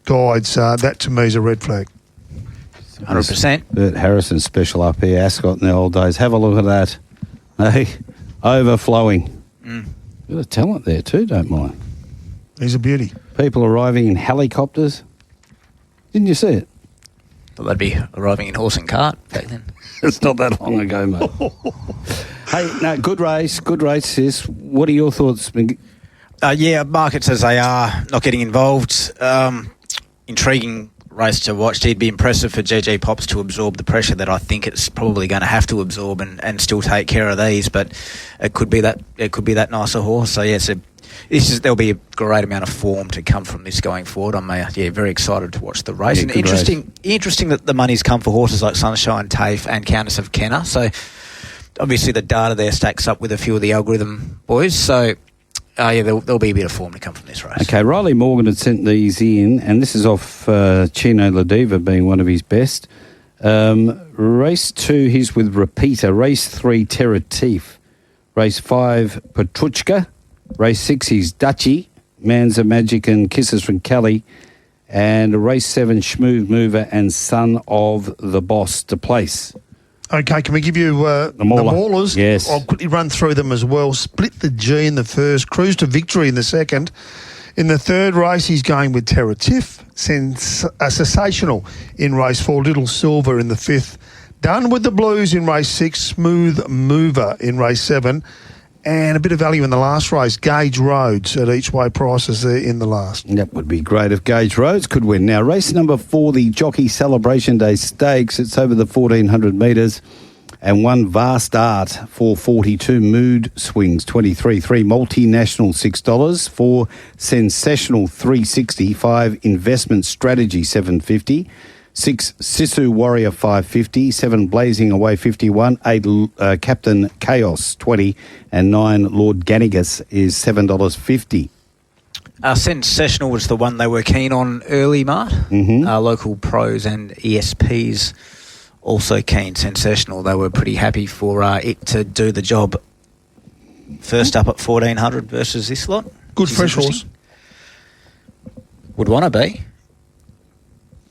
guides, that to me is a red flag. 100%. Bert Harrison special up here, Ascot in the old days. Have a look at that. Hey, overflowing. Got a talent there too, don't mind. He's a beauty. People arriving in helicopters. Didn't you see it? Thought they'd be arriving in horse and cart back then. It's not that long ago, mate. Hey, no, good race, sis. What are your thoughts? Market says they are not getting involved. Intriguing race to watch. It'd be impressive for GG Pops to absorb the pressure that I think it's probably going to have to absorb and still take care of these, but it could be that nicer horse. So there'll be a great amount of form to come from this going forward. I'm very excited to watch the race. And interesting that the money's come for horses like Sunshine Tafe and Countess of Kenner. So obviously the data there stacks up with a few of the algorithm boys. So there'll be a bit of form to come from this race. Okay, Riley Morgan had sent these in, and this is off Chino Ladiva being one of his best. Race 2, he's with Repeater. Race 3, Terratif. Race 5, Petruchka. Race 6, he's Dutchy. Manza Magic and Kisses from Kelly. And race 7, Schmoove Mover and Son of the Boss to place. Okay, can we give you the maulers? Yes. I'll quickly run through them as well. Split the G in the first, Cruise to Victory in the second. In the third race, he's going with Terratif. Sensational in race 4, Little Silver in the fifth. Done with the Blues in race 6, Smooth Mover in race 7. And a bit of value in the last race, Gauge Roads at each way prices there in the last. That would be great if Gauge Roads could win. Now, race number 4, the Jockey Celebration Day Stakes. It's over the 1,400 metres. And 1 Vast Art, 442 Mood Swings, 23. 3 Multinational, $6. 4 Sensational, $3.60. 5 Investment Strategy, $7.50. 6 Sisu Warrior, $5.50. 7 Blazing Away, $51. 8 Captain Chaos, $20. And 9 Lord Ganigas is $7.50. Sensational was the one they were keen on early, Mart. Mm-hmm. Local pros and ESPs also keen. Sensational. They were pretty happy for it to do the job. First up at 1,400 versus this lot. Good fresh horse. Would want to be.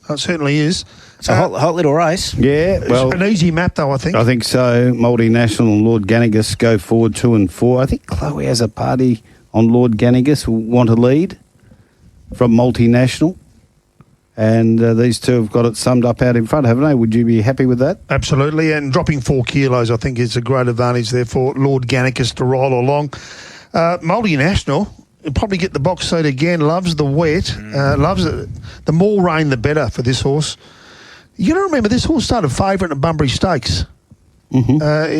It certainly is. It's a hot little race. Yeah, well, an easy map though, I think. I think so. Multinational and Lord Ganigas go forward 2 and 4. I think Chloe has a party on Lord Ganigas. Will want to lead from Multinational. And these two have got it summed up out in front, haven't they? Would you be happy with that? Absolutely. And dropping 4 kilos, I think, is a great advantage there for Lord Ganigas to roll along. Multinational, he'll probably get the box seat again. Loves the wet. Loves it. The more rain, the better for this horse. You got to remember, this horse started favourite at Bunbury Stakes. Mm-hmm.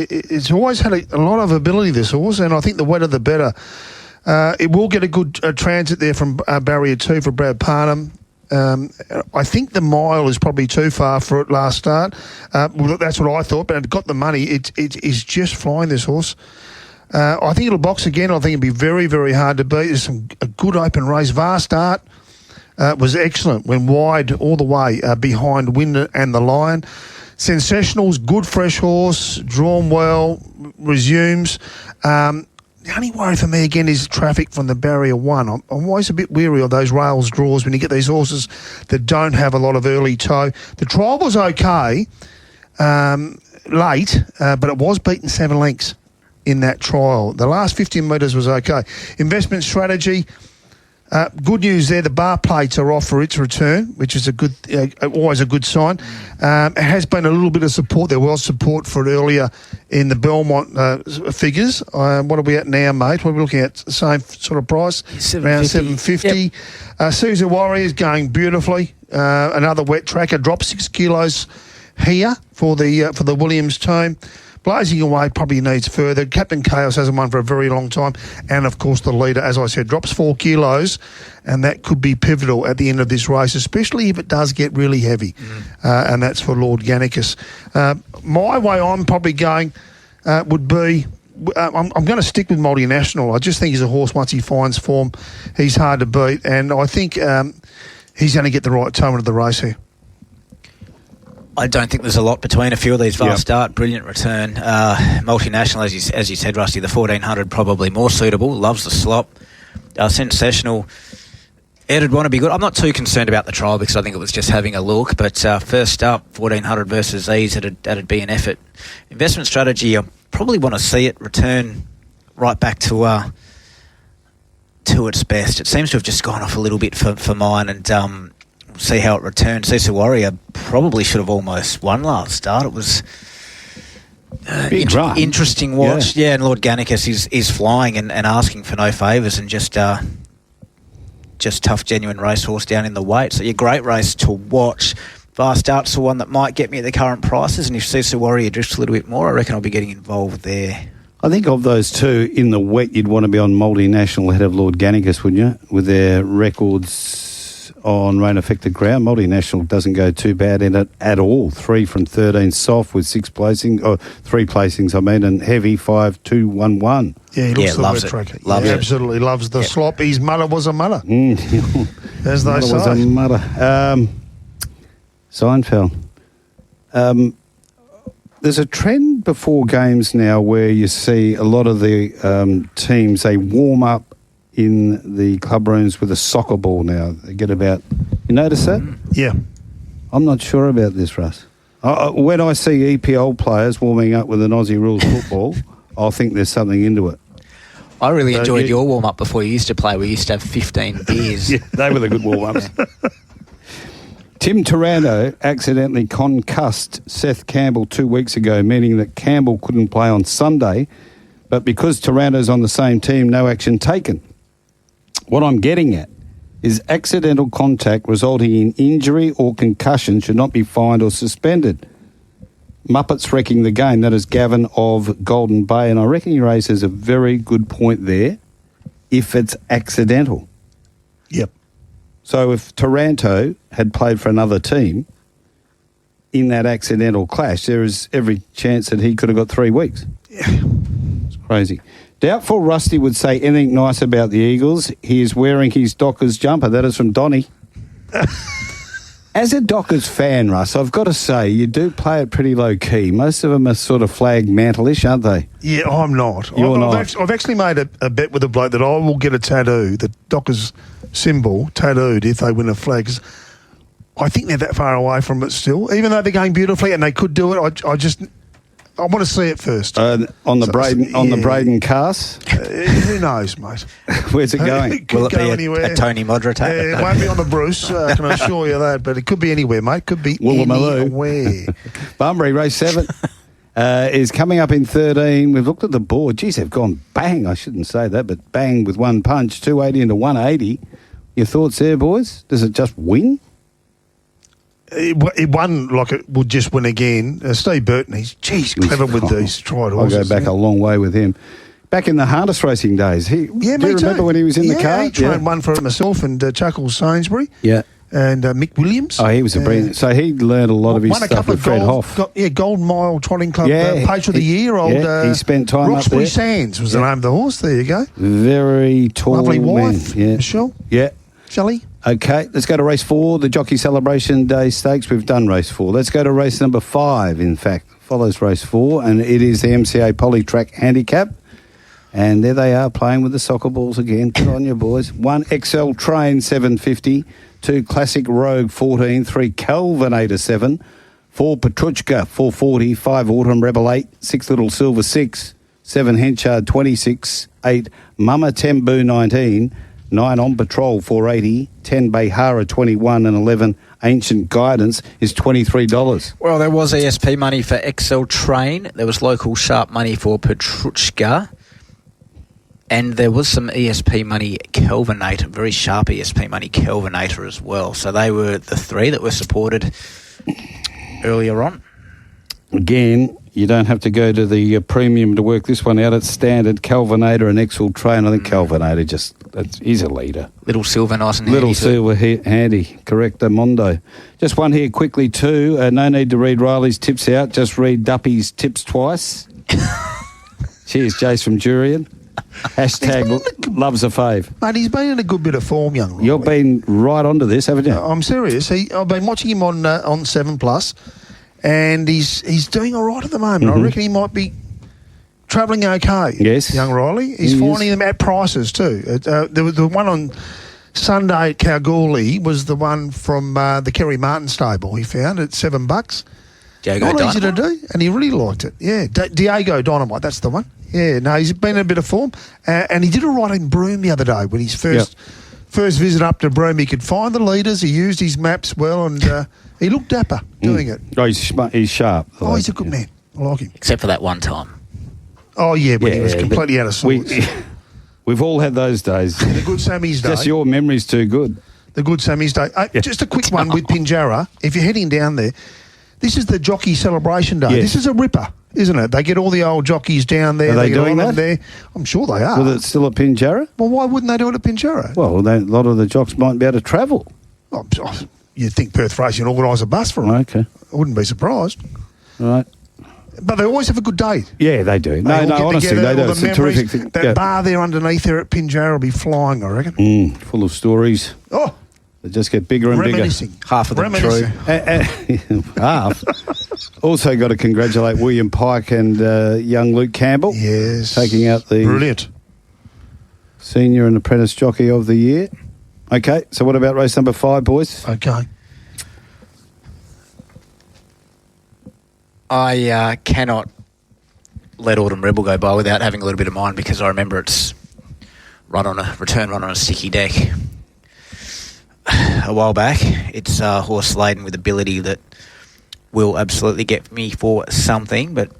It's always had a lot of ability, this horse, and I think the wetter the better. It will get a good transit there from barrier 2 for Brad Parnham. I think the mile is probably too far for it last start. Well, that's what I thought, but it got the money. It is just flying, this horse. I think it'll box again. I think it'll be very, very hard to beat. There's a good open race. Vast Art was excellent. Went wide all the way behind Wind and the Lion. Sensational's good fresh horse, drawn well, resumes. The only worry for me again is traffic from the barrier 1. I'm always a bit weary of those rails draws when you get these horses that don't have a lot of early toe. The trial was okay. late, but it was beaten 7 lengths in that trial. The last 15 metres was okay. Investment strategy. Good news there, the bar plates are off for its return, which is always a good sign. It has been a little bit of support. There was support for it earlier in the Belmont figures. What are we at now, mate? What are we looking at? The same sort of price? Around $7.50. Yep. Caesar Warriors going beautifully. Another wet tracker, dropped 6 kilos here for the Williams team. Blazing Away probably needs further. Captain Chaos hasn't won for a very long time. And, of course, the leader, as I said, drops 4 kilos, and that could be pivotal at the end of this race, especially if it does get really heavy. And that's for Lord Gannicus. My way I'm probably going would be... I'm going to stick with Multinational. I just think he's a horse once he finds form. He's hard to beat, and I think he's going to get the right tone of the race here. I don't think there's a lot between a few of these. Vast Start, brilliant return. Multinational, as you said, Rusty, the 1400 probably more suitable. Loves the slop. Sensational. It'd want to be good. I'm not too concerned about the trial because I think it was just having a look. But first up, 1400 versus Ease, that'd be an effort. Investment strategy, I probably want to see it return right back to its best. It seems to have just gone off a little bit for mine, and see how it returns. Caesar Warrior probably should have almost won last start. It was interesting watch. Yeah, and Lord Gannicus is flying and asking for no favours, and just tough, genuine racehorse down in the weight. So, great race to watch. Vast Start's the one that might get me at the current prices, and if Caesar Warrior drifts a little bit more, I reckon I'll be getting involved there. I think of those two in the wet, you'd want to be on Multinational ahead of Lord Gannicus, wouldn't you? With their records on rain-affected ground. Multinational doesn't go too bad in it at all. 3 from 13 soft with 3 placings, and heavy 5, 2, 1, 1. Yeah, he looks the wet tracker. Loves it. Absolutely loves the slop. His mother was a mother. As they say. Was a mother. Seinfeld. There's a trend before games now where you see a lot of the teams, they warm up in the club rooms with a soccer ball now. They get about... You notice that? Yeah. I'm not sure about this, Russ. When I see EPL players warming up with an Aussie rules football, I'll think there's something into it. I really enjoyed your warm-up before you used to play. We used to have 15 beers. Yeah, they were the good warm-ups. Tim Taranto accidentally concussed Seth Campbell 2 weeks ago, meaning that Campbell couldn't play on Sunday, but because Taranto's on the same team, no action taken. What I'm getting at is accidental contact resulting in injury or concussion should not be fined or suspended. Muppets wrecking the game. That is Gavin of Golden Bay, and I reckon he raises a very good point there if it's accidental. Yep. So if Taranto had played for another team in that accidental clash, there is every chance that he could have got 3 weeks. Yeah. It's crazy. Doubtful Rusty would say anything nice about the Eagles. He is wearing his Dockers jumper. That is from Donny. As a Dockers fan, Russ, I've got to say, you do play it pretty low-key. Most of them are sort of flag mantle-ish, aren't they? Yeah, I'm not. You're not. I've actually made a bet with a bloke that I will get a tattoo, the Dockers symbol, tattooed if they win a flag. 'Cause I think they're that far away from it still. Even though they're going beautifully and they could do it, I want to see it first. On the Braden cast? Who knows, mate? Where's it going? It could go anywhere. A Tony Modra tape? It won't be on the Bruce, I can assure you that, but it could be anywhere, mate. Could be anywhere. Bunbury, race 7, is coming up in 13. We've looked at the board. Geez, they've gone bang. I shouldn't say that, but bang with one punch, 280 into 180. Your thoughts there, boys? Does it just win? It won like it would just win again. Steve Burton, he's clever with these tried horses. I'll go back a long way with him. Back in the harness racing days. Do you remember when he was in the car? He trained one for himself and Chuckles Sainsbury. Yeah. And Mick Williams. Oh, he was a brilliant. So he learned a lot of his stuff with Fred Hoff. Golden Mile Trotting Club Page of the Year. He spent time up there. Roxbury Sands was the name of the horse. There you go. Very tall lovely wife, man. Michelle. Yeah. Shelley. Okay, let's go to race 4, the Jockey Celebration Day Stakes. We've done race 4. Let's go to race number 5, in fact. Follows race 4, and it is the MCA Polytrack Handicap. And there they are, playing with the soccer balls again. Good on you, boys. 1 XL Train, $7.50. 2 Classic Rogue, $14. 3 Calvinator, $7. 4 Petruchka 440, 5 Autumn Rebel 8, 6 Little Silver 6, 7 Henchard 26, 8 Mama Tembu 19, 9 On Patrol 480, 10 Behara 21 and 11 Ancient Guidance is $23. Well, there was ESP money for XL Train. There was local sharp money for Petruchka. And there was some ESP money Kelvinator, very sharp ESP money Kelvinator as well. So they were the three that were supported earlier on. Again, you don't have to go to the premium to work this one out. It's standard Kelvinator and XL Train. I think Kelvinator he's a leader. Little silver, nice and handy. Little silver handy. Correct, Mondo. Just one here quickly too. No need to read Riley's tips out. Just read Duppy's tips twice. Cheers, Jace from Jurian. Hashtag loves a fave. Mate, he's been in a good bit of form, young Riley. You've been right onto this, haven't you? I'm serious. I've been watching him on 7+, and he's doing all right at the moment. I reckon he might be travelling okay. Yes. Young Riley. He's finding them at prices too. There was the one on Sunday at Kalgoorlie was the one from the Kerry Martin stable he found at $7. Not easy to do, and he really liked it. Yeah, Diego Dynamite, that's the one. Yeah, no, he's been in a bit of form, and he did all right in Broome the other day when his first visit up to Broome. He could find the leaders, he used his maps well, and he looked dapper doing it. Oh, he's sharp. Oh, he's a good man. I like him. Except for that one time. Oh, yeah, when he was completely out of sorts. We've all had those days. The good Sammy's day. Just your memory's too good. The good Sammy's day. Just a quick one with Pinjarra. If you're heading down there, this is the jockey celebration day. Yes. This is a ripper, isn't it? They get all the old jockeys down there. Are they doing that? There. I'm sure they are. Well, it's still at Pinjarra? Well, why wouldn't they do it at Pinjarra? Well, a lot of the jocks might be able to travel. Oh, you'd think Perth Racing would organise a bus for them. Okay. I wouldn't be surprised. All right. But they always have a good day. Yeah, they do. No, honestly, they do. It's a terrific thing. That bar there underneath there at Pinjarra will be flying, I reckon. Full of stories. Oh. They just get bigger and bigger. Half of them true. Half. Also got to congratulate William Pike and young Luke Campbell. Yes. Taking out the brilliant senior and apprentice jockey of the year. Okay, so what about race number 5, boys? Okay. I cannot let Autumn Rebel go by without having a little bit of mine because I remember it's return run on a sticky deck a while back. It's a horse laden with ability that will absolutely get me for something, but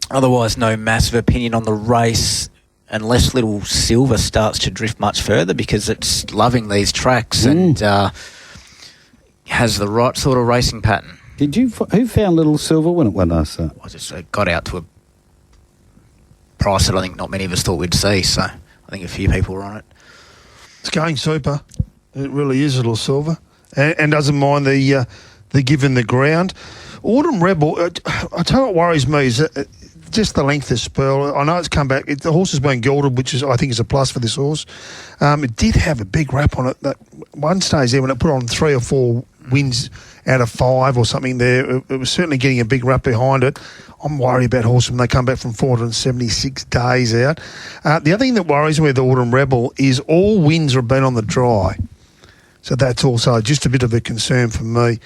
otherwise no massive opinion on the race unless Little Silver starts to drift much further because it's loving these tracks and has the right sort of racing pattern. Who found Little Silver when it went last? I just got out to a price that I think not many of us thought we'd see, so I think a few people were on it. It's going super. It really is, Little Silver, and doesn't mind the given the ground. Autumn Rebel, I tell you what worries me is just the length of spurl. I know it's come back. The horse has been gelded, which I think is a plus for this horse. It did have a big rap on it. That one stage there when it put on 3 or 4 wins out of 5 or something there. It was certainly getting a big rap behind it. I'm worried about horses when they come back from 476 days out. The other thing that worries me with Autumn Rebel is all wins have been on the dry. So that's also just a bit of a concern for me.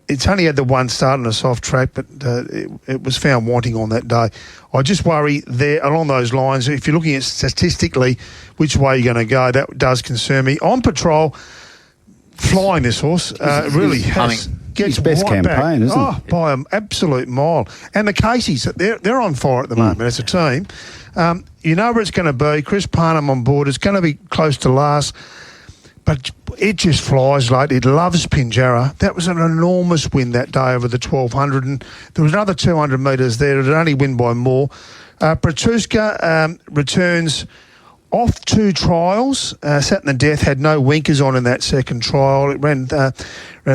It's only had the one start on a soft track, but it was found wanting on that day. I just worry there along those lines. If you're looking at statistically which way you're going to go, that does concern me. On Patrol, flying this horse, really has. His best campaign, isn't it? By an absolute mile. And the Caseys, they're on fire at the moment as a team. You know where it's going to be. Chris Parnham on board. It's going to be close to last. But it just flies late. It loves Pinjarra. That was an enormous win that day over the 1200. And there was another 200 metres there. It would only win by more. Pratuska returns off 2 trials. Sat in the death, had no winkers on in that second trial. It ran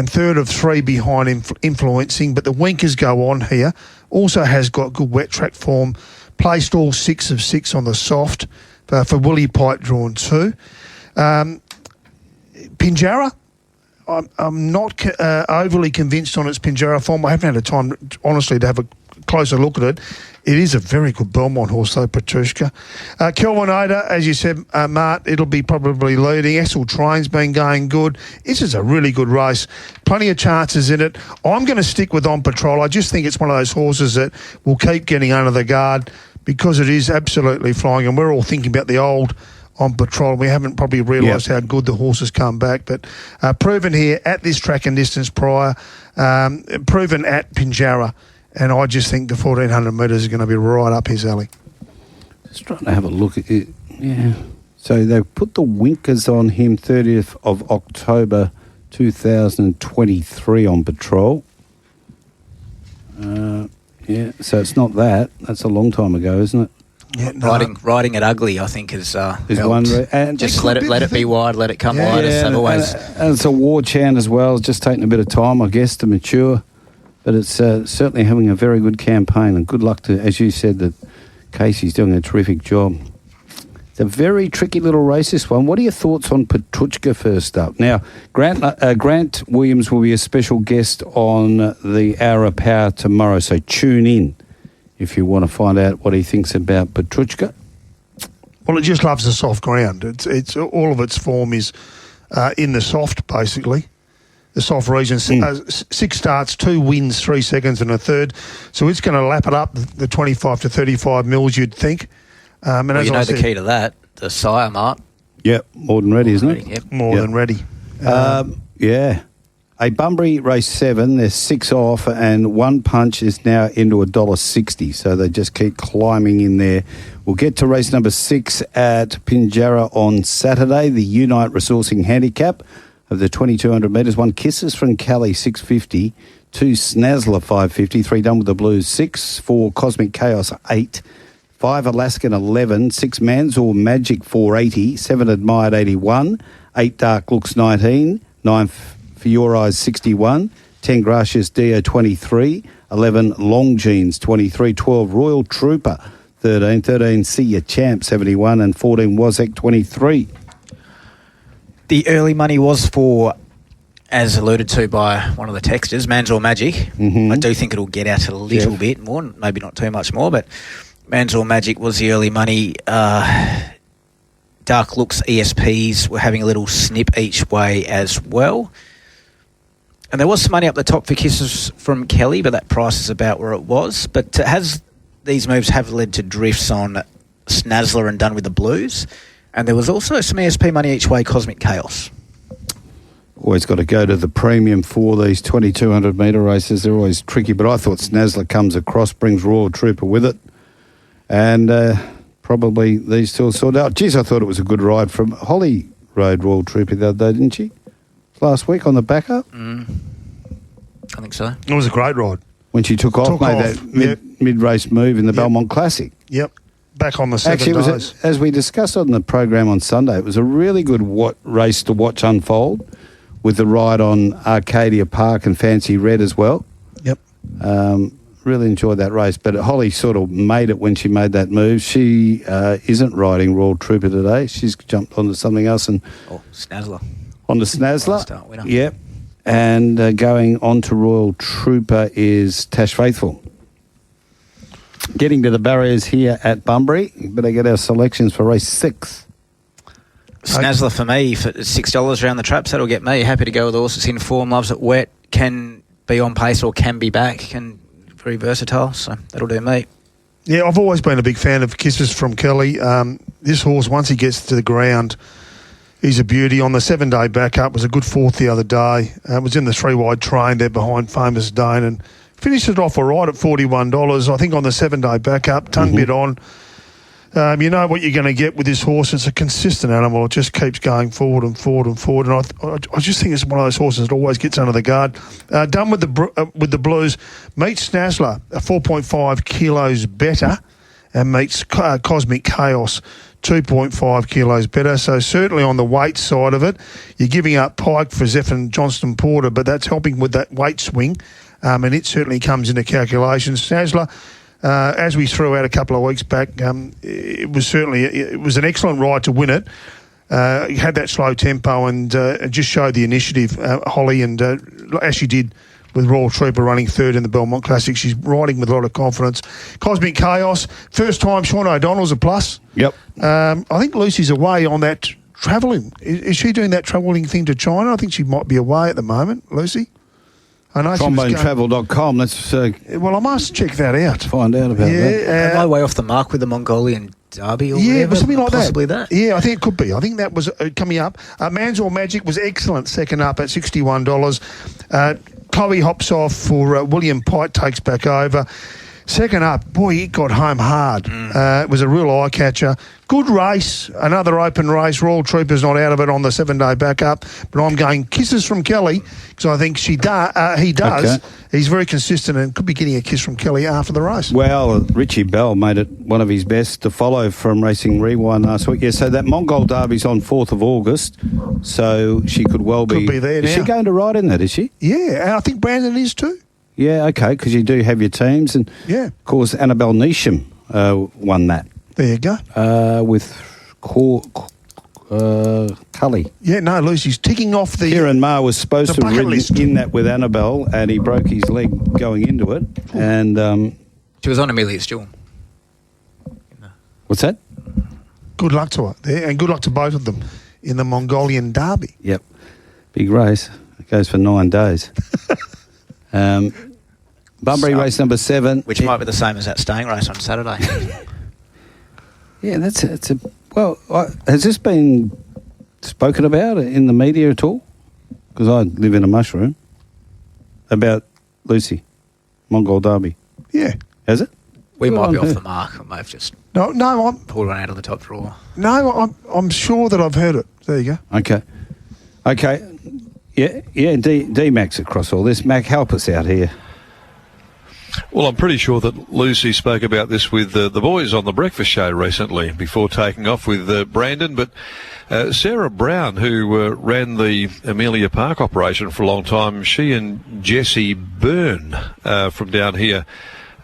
third of 3 behind influencing, but the winkers go on here. Also has got good wet track form. Placed all 6 of 6 on the soft for Willie Pike drawn 2. Pinjarra, I'm not overly convinced on its Pinjarra form. I haven't had a time, honestly, to have a closer look at it, it is a very good Belmont horse, though, Petrushka. Kelvin Oda, as you said, Mart, it'll be probably leading. Essel Train's been going good. This is a really good race. Plenty of chances in it. I'm going to stick with On Patrol. I just think it's one of those horses that will keep getting under the guard because it is absolutely flying, and we're all thinking about the old On Patrol. We haven't probably realised how good the horses come back, but proven here at this track and distance prior, proven at Pinjarra. And I just think the 1,400 metres is going to be right up his alley. Just trying to have a look at it. Yeah. So they put the winkers on him 30th of October 2023 on patrol. Yeah, so it's not that. That's a long time ago, isn't it? Yeah, no. Riding it ugly, I think, is one. And just let it be wide, let it come wide. And it's a war chant as well. It's just taking a bit of time, I guess, to mature. But it's certainly having a very good campaign, and good luck to, as you said, that Casey's doing a terrific job. It's a very tricky little race, this one. What are your thoughts on Petrushka first up? Now, Grant Williams will be a special guest on the Hour of Power tomorrow, so tune in if you want to find out what he thinks about Petrushka. Well, it just loves the soft ground. It's all of its form is in the soft, basically. The soft region, 6 starts, 2 wins, 3 seconds and a third. So it's going to lap it up the 25 to 35 mils, you'd think. And well, the key to that, the sire, Mart. Yep, more than ready, isn't it? Yep. More than ready. Yeah. A Bunbury race 7, there's 6 off, and One Punch is now into $1.60, so they just keep climbing in there. We'll get to race number 6 at Pinjarra on Saturday, the Unite Resourcing Handicap of the 2,200 metres. 1 Kisses from Cali, 650. 2 Snazzler, 550. 3 Done with the Blues, 6. 4 Cosmic Chaos, 8. 5 Alaskan, 11. 6 Manzor Magic, 480. 7 Admired, 81. 8 Dark Looks, 19. 9 For Your Eyes, 61. 10 Gracious Dio, 23. 11 Long Jeans, 23. 12 Royal Trooper, 13. 13 See Ya Champ, 71. And 14 Wazek, 23. The early money was for, as alluded to by one of the texters, Manzor Magic. Mm-hmm. I do think it'll get out a little bit more, maybe not too much more, but Manzor Magic was the early money. Dark Looks ESPs were having a little snip each way as well. And there was some money up the top for Kisses from Kelly, but that price is about where it was. But these moves have led to drifts on Snazzler and Done with the Blues. And there was also some ESP money each way, Cosmic Chaos. Always got to go to the premium for these 2,200 metre races. They're always tricky, but I thought Snazzler comes across, brings Royal Trooper with it. And probably these two will sort out. Geez, I thought it was a good ride from Holly rode Royal Trooper the other day, didn't she? Last week on the backup? I think so. It was a great ride. When she took off, made that mid-race move in the Belmont Classic. Yep. Back on the 7 days. Actually, as we discussed on the program on Sunday, it was a really good race to watch unfold with the ride on Arcadia Park and Fancy Red as well. Yep. Really enjoyed that race, but Holly sort of made it when she made that move. She isn't riding Royal Trooper today. She's jumped onto something else. Snazzler. On the Snazzler. Yep. And going on to Royal Trooper is Tash Faithful. Getting to the barriers here at Bunbury. Better get our selections for race 6. Snazzler for me for $6 around the traps. That'll get me. Happy to go with the horses in form. Loves it wet. Can be on pace or can be back. Very versatile. So that'll do me. Yeah, I've always been a big fan of Kisses from Kelly. This horse, once he gets to the ground, he's a beauty. On the 7-day backup, was a good 4th the other day. Was in the 3-wide train there behind Famous Dane and finished it off all right at $41. I think on the 7-day backup, tongue bit on. You know what you're going to get with this horse. It's a consistent animal. It just keeps going forward and forward and forward. And I just think it's one of those horses that always gets under the guard. Done with the Blues, meets Snazzler, 4.5 kilos better, and meets Cosmic Chaos, 2.5 kilos better. So certainly on the weight side of it, you're giving up Pike for Zephyr Johnston Porter, but that's helping with that weight swing, and it certainly comes into calculations. Snazzler, as we threw out a couple of weeks back, it was an excellent ride to win it. It had that slow tempo and just showed the initiative, Holly, and as she did with Royal Trooper running third in the Belmont Classic. She's riding with a lot of confidence. Cosmic Chaos, first time Sean O'Donnell's a plus. Yep. I think Lucy's away on that travelling. Is she doing that travelling thing to China? I think she might be away at the moment, Lucy. I know TromboneTravel.com. Let's well, I must check that out. Find out about that. Am I way off the mark with the Mongolian Derby or whatever? Something like Possibly that. Yeah, I think it could be. I think that was coming up. Man's Magic was excellent, second up at $61. Chloe hops off for William Pite, takes back over. Second up, boy, it got home hard. It was a real eye-catcher. Good race, another open race. Royal Trooper's not out of it on the 7-day backup, but I'm going Kisses from Kelly because I think he does. Okay. He's very consistent and could be getting a kiss from Kelly after the race. Well, Richie Bell made it one of his best to follow from Racing Rewind last week. Yeah, so that Mongol Derby's on 4th of August, so she could well be... Could be there now. Is she going to ride in that, is she? Yeah, and I think Brandon is too. Yeah, okay, because you do have your teams. And, of course, Annabelle Neesham won that. There you go. With Cully. Yeah, no, Lucy's ticking off the... Kieran Maher was supposed to have ridden in that with Annabelle, and he broke his leg going into it. And she was on Amelia Stewart. What's that? Good luck to her there, and good luck to both of them in the Mongolian Derby. Yep. Big race. It goes for 9 days. Bunbury race number 7. Which might be the same as that staying race on Saturday. Yeah, well, has this been spoken about in the media at all? Because I live in a mushroom. About Lucy, Mongol Derby. Yeah. Has it? We might be off the mark. I may have just pulled one out of the top drawer. No, I'm sure that I've heard it. There you go. Okay. Yeah, D-Max across all this. Mac, help us out here. Well, I'm pretty sure that Lucy spoke about this with the boys on the breakfast show recently before taking off with Brandon. But Sarah Brown, who ran the Amelia Park operation for a long time, she and Jessie Byrne from down here,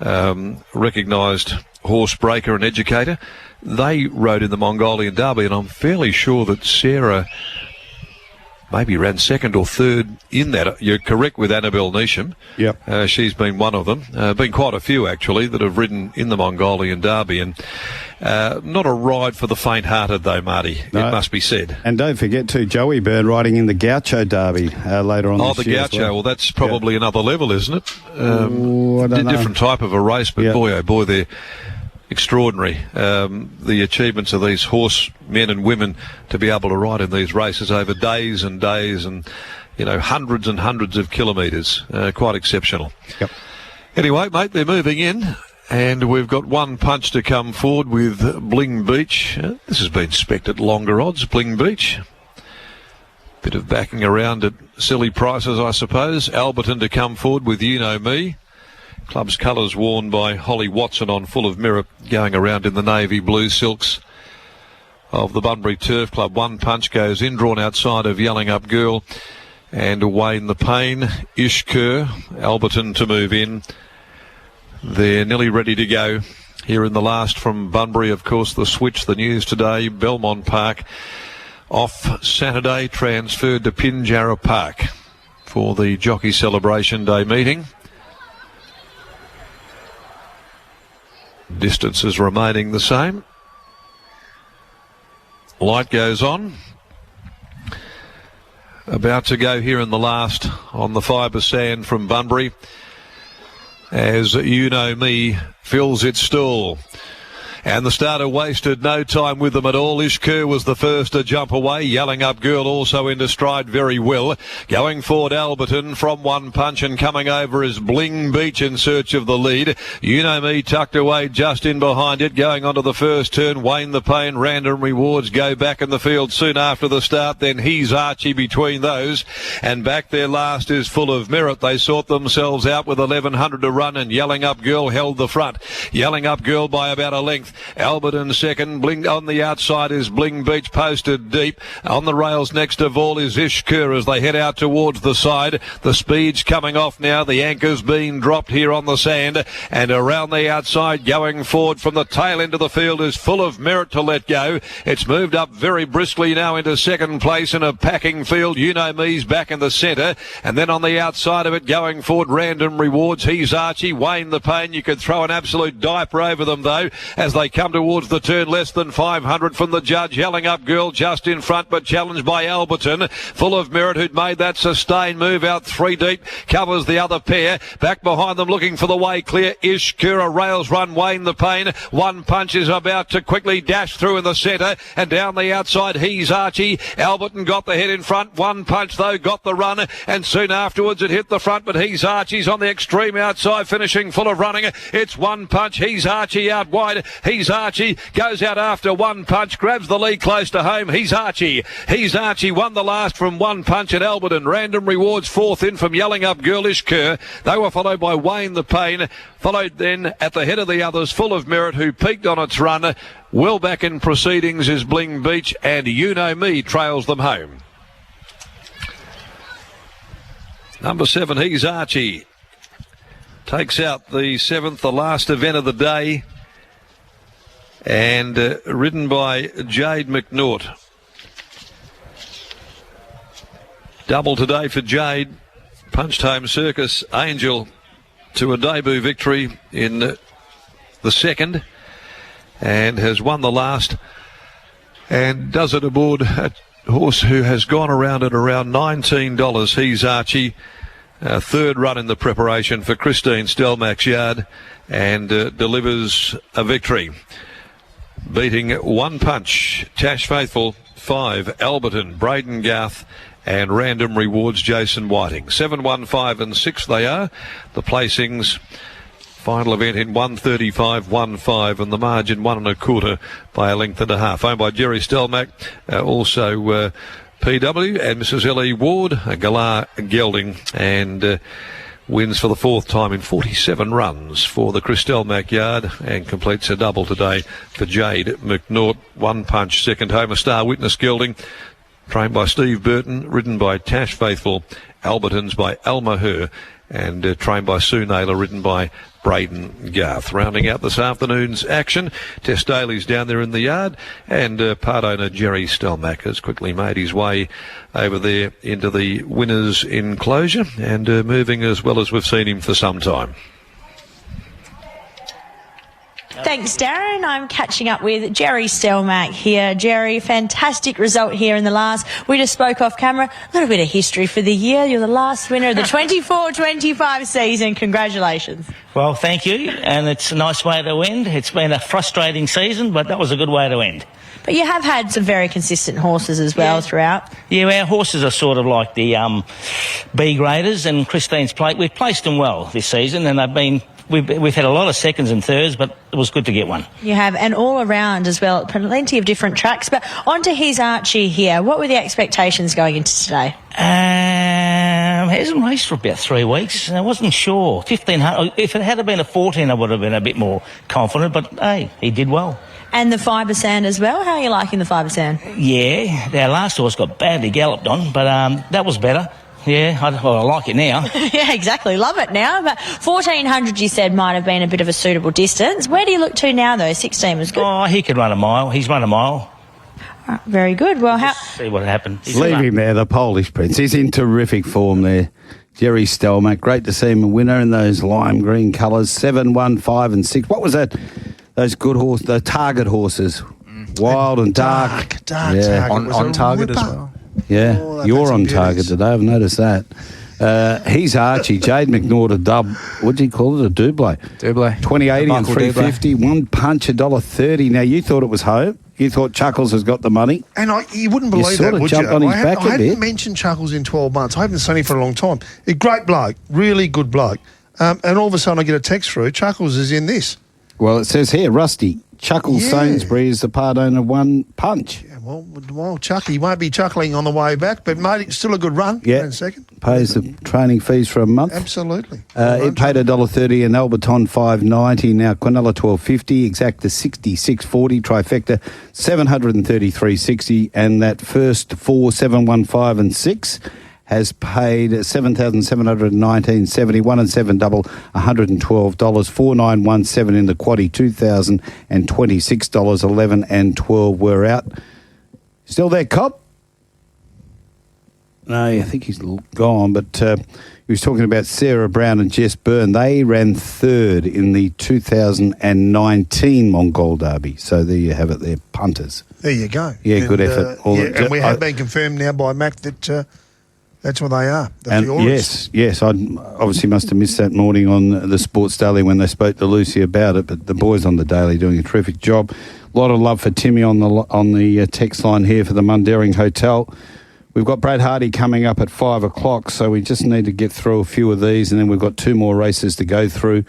recognised horse breaker and educator, they rode in the Mongolian Derby, and I'm fairly sure that Sarah maybe ran second or third in that. You're correct with Annabelle Neesham. Yep. She's been one of them. Been quite a few, actually, that have ridden in the Mongolian Derby. And not a ride for the faint-hearted, though, Marty, no. It must be said. And don't forget, too, Joey Byrne riding in the Gaucho Derby later on this year. Oh, the Gaucho. Well, that's probably another level, isn't it? I don't know. Different type of a race, but boy, oh boy, they're extraordinary. The achievements of these horsemen and women to be able to ride in these races over days and days and, hundreds and hundreds of kilometres. Quite exceptional. Yep. Anyway, mate, they're moving in, and we've got one punch to come forward with Bling Beach. This has been spec'd at longer odds, Bling Beach. Bit of backing around at silly prices, I suppose. Alberton to come forward with You Know Me. Club's colours worn by Holly Watson on Full of Mirror, going around in the navy blue silks of the Bunbury Turf Club. One punch goes in, drawn outside of Yelling Up Girl and Wayne the Pain. Ishkur, Alberton to move in. They're nearly ready to go. Here in the last from Bunbury, of course, the switch, the news today, Belmont Park off Saturday, transferred to Pinjarra Park for the Jockey Celebration Day meeting. Distances remaining the same. Light goes on. About to go here in the last on the fibre sand from Bunbury as You Know Me fills its stall. And the starter wasted no time with them at all. Ishkur was the first to jump away. Yelling Up Girl also into stride very well. Going forward, Alberton from one punch, and coming over is Bling Beach in search of the lead. You Know Me tucked away just in behind it. Going onto the first turn, Wayne the Pain, Random Rewards go back in the field soon after the start. Then He's Archie between those. And back there last is Full of Merit. They sort themselves out with 1100 to run, and Yelling Up Girl held the front. Yelling Up Girl by about a length. Alberton second. Bling on the outside is Bling Beach, posted deep. On the rails next of all is Ishkur as they head out towards the side. The speed's coming off now. The anchor's being dropped here on the sand. And around the outside, going forward from the tail end of the field is Full of Merit to let go. It's moved up very briskly now into second place in a packing field. You Know Me's back in the centre. And then on the outside of it, going forward, Random Rewards. He's Archie. Wayne the Pain. You could throw an absolute diaper over them, though, as they come towards the turn. Less than 500 from the judge. Yelling Up Girl just in front, but challenged by Alberton. Full of Merit, who'd made that sustained move out 3 deep, covers the other pair. Back behind them, looking for the way clear. Ishkura Rails Run. Wayne the Pain. One Punch is about to quickly dash through in the centre, and down the outside, He's Archie. Alberton got the head in front. One Punch, though, got the run, and soon afterwards it hit the front, but He's Archie's on the extreme outside, finishing Full of Running. It's One Punch. He's Archie out wide. He's Archie goes out after One Punch, grabs the lead close to home. He's Archie. He's Archie won the last from One Punch at Alberton. Random Rewards fourth in from Yelling Up Girlish Kerr. They were followed by Wayne the Pain. Followed then at the head of the others, Full of Merit, who peaked on its run. Well back in proceedings is Bling Beach, and You Know Me trails them home. Number 7, He's Archie, takes out the 7th, the last event of the day, and ridden by Jade McNaught. Double today for Jade. Punched home Circus Angel to a debut victory in the second, and has won the last, and does it aboard a horse who has gone around at around $19. He's Archie. Third run in the preparation for Christine Stelmach's yard, and delivers a victory, beating One Punch, Tash Faithful, 5, Alberton, Braden Garth, and Random Rewards, Jason Whiting. 7, 1, 5 and 6 they are. The placings, final event in 1:35.15, and the margin 1 1/4 by a length and a half. Owned by Jerry Stelmach, also PW and Mrs. L.E. Ward, Galar Gelding, and wins for the 4th time in 47 runs for the Chris Stelmach yard, and completes a double today for Jade McNaught. One Punch second home, a Star Witness Gelding, trained by Steve Burton, ridden by Tash Faithful. Alberton's by Alma Her, and trained by Sue Naylor, ridden by Braden Garth. Rounding out this afternoon's action, Tess Daly's down there in the yard, and part owner Jerry Stelmach has quickly made his way over there into the winners' enclosure, and moving as well as we've seen him for some time. Thanks, Darren. I'm catching up with Jerry Stelmach here. Jerry, fantastic result here in the last. We just spoke off camera. A little bit of history for the year. You're the last winner of the 24-25 season. Congratulations. Well, thank you. And it's a nice way to end. It's been a frustrating season, but that was a good way to end. But you have had some very consistent horses as well throughout. Yeah, our horses are sort of like the B graders, and Christine's we've placed them well this season, and they've been. We've had a lot of seconds and thirds, but it was good to get one. You have, and all around as well, plenty of different tracks. But on to His Archie here. What were the expectations going into today? He hasn't raced for about 3 weeks. I wasn't sure. 1,500. If it had been a 14, I would have been a bit more confident. But hey, he did well. And the fibre sand as well. How are you liking the fibre sand? Yeah, our last horse got badly galloped on, but that was better. Yeah, I like it now. Yeah, exactly. Love it now. But 1,400, you said, might have been a bit of a suitable distance. Where do you look to now, though? 16 was good. Oh, he could run a mile. He's run a mile. Right, very good. Well, see what happens. Leave him there, the Polish Prince. He's in terrific form there. Jerry Stelmach. Great to see him a winner in those lime green colours. 7, 1, 5 and 6. What was that? Those good horses, the target horses. Wild and dark. Dark yeah. target. On target as well. Yeah, you're on target today. I've noticed that. He's Archie. Jade McNaught, a dub. What do you call it? A double. Double. 2080 and 350. One Punch, $1.30. Now, you thought it was home. You thought Chuckles has got the money. And you wouldn't believe that, would you? On his back I hadn't mentioned Chuckles in 12 months. I haven't seen him for a long time. A great bloke. Really good bloke. And all of a sudden I get a text through. Chuckles is in this. Well, it says here, Rusty. Chuckles Sainsbury is the part owner of One Punch. Yeah, Well, Chucky won't be chuckling on the way back, but, mate, it's still a good run. Yeah. In a second. Pays the training fees for a month. Absolutely. It paid $1.30 and Alberton $5.90. Now Quinella $12.50, Exacta $66.40, Trifecta $733.60, and that first 4, 7, 1, 5 and 6 has paid $7,719.70, 1 and 7 double $112, 4917 in the quaddie, $2,026, 11 and 12 were out. Still there, Cop? No, I think he's gone, but he was talking about Sarah Brown and Jess Byrne. They ran third in the 2019 Mongol Derby. So there you have it, they're punters. There you go. Yeah, good effort. And we have been confirmed now by Mac that that's what they are. Yes. I obviously must have missed that morning on the Sports Daily when they spoke to Lucy about it, but the boys on the Daily doing a terrific job. A lot of love for Timmy on the text line here for the Mundaring Hotel. We've got Brad Hardie coming up at 5 o'clock, so we just need to get through a few of these, and then we've got 2 more races to go through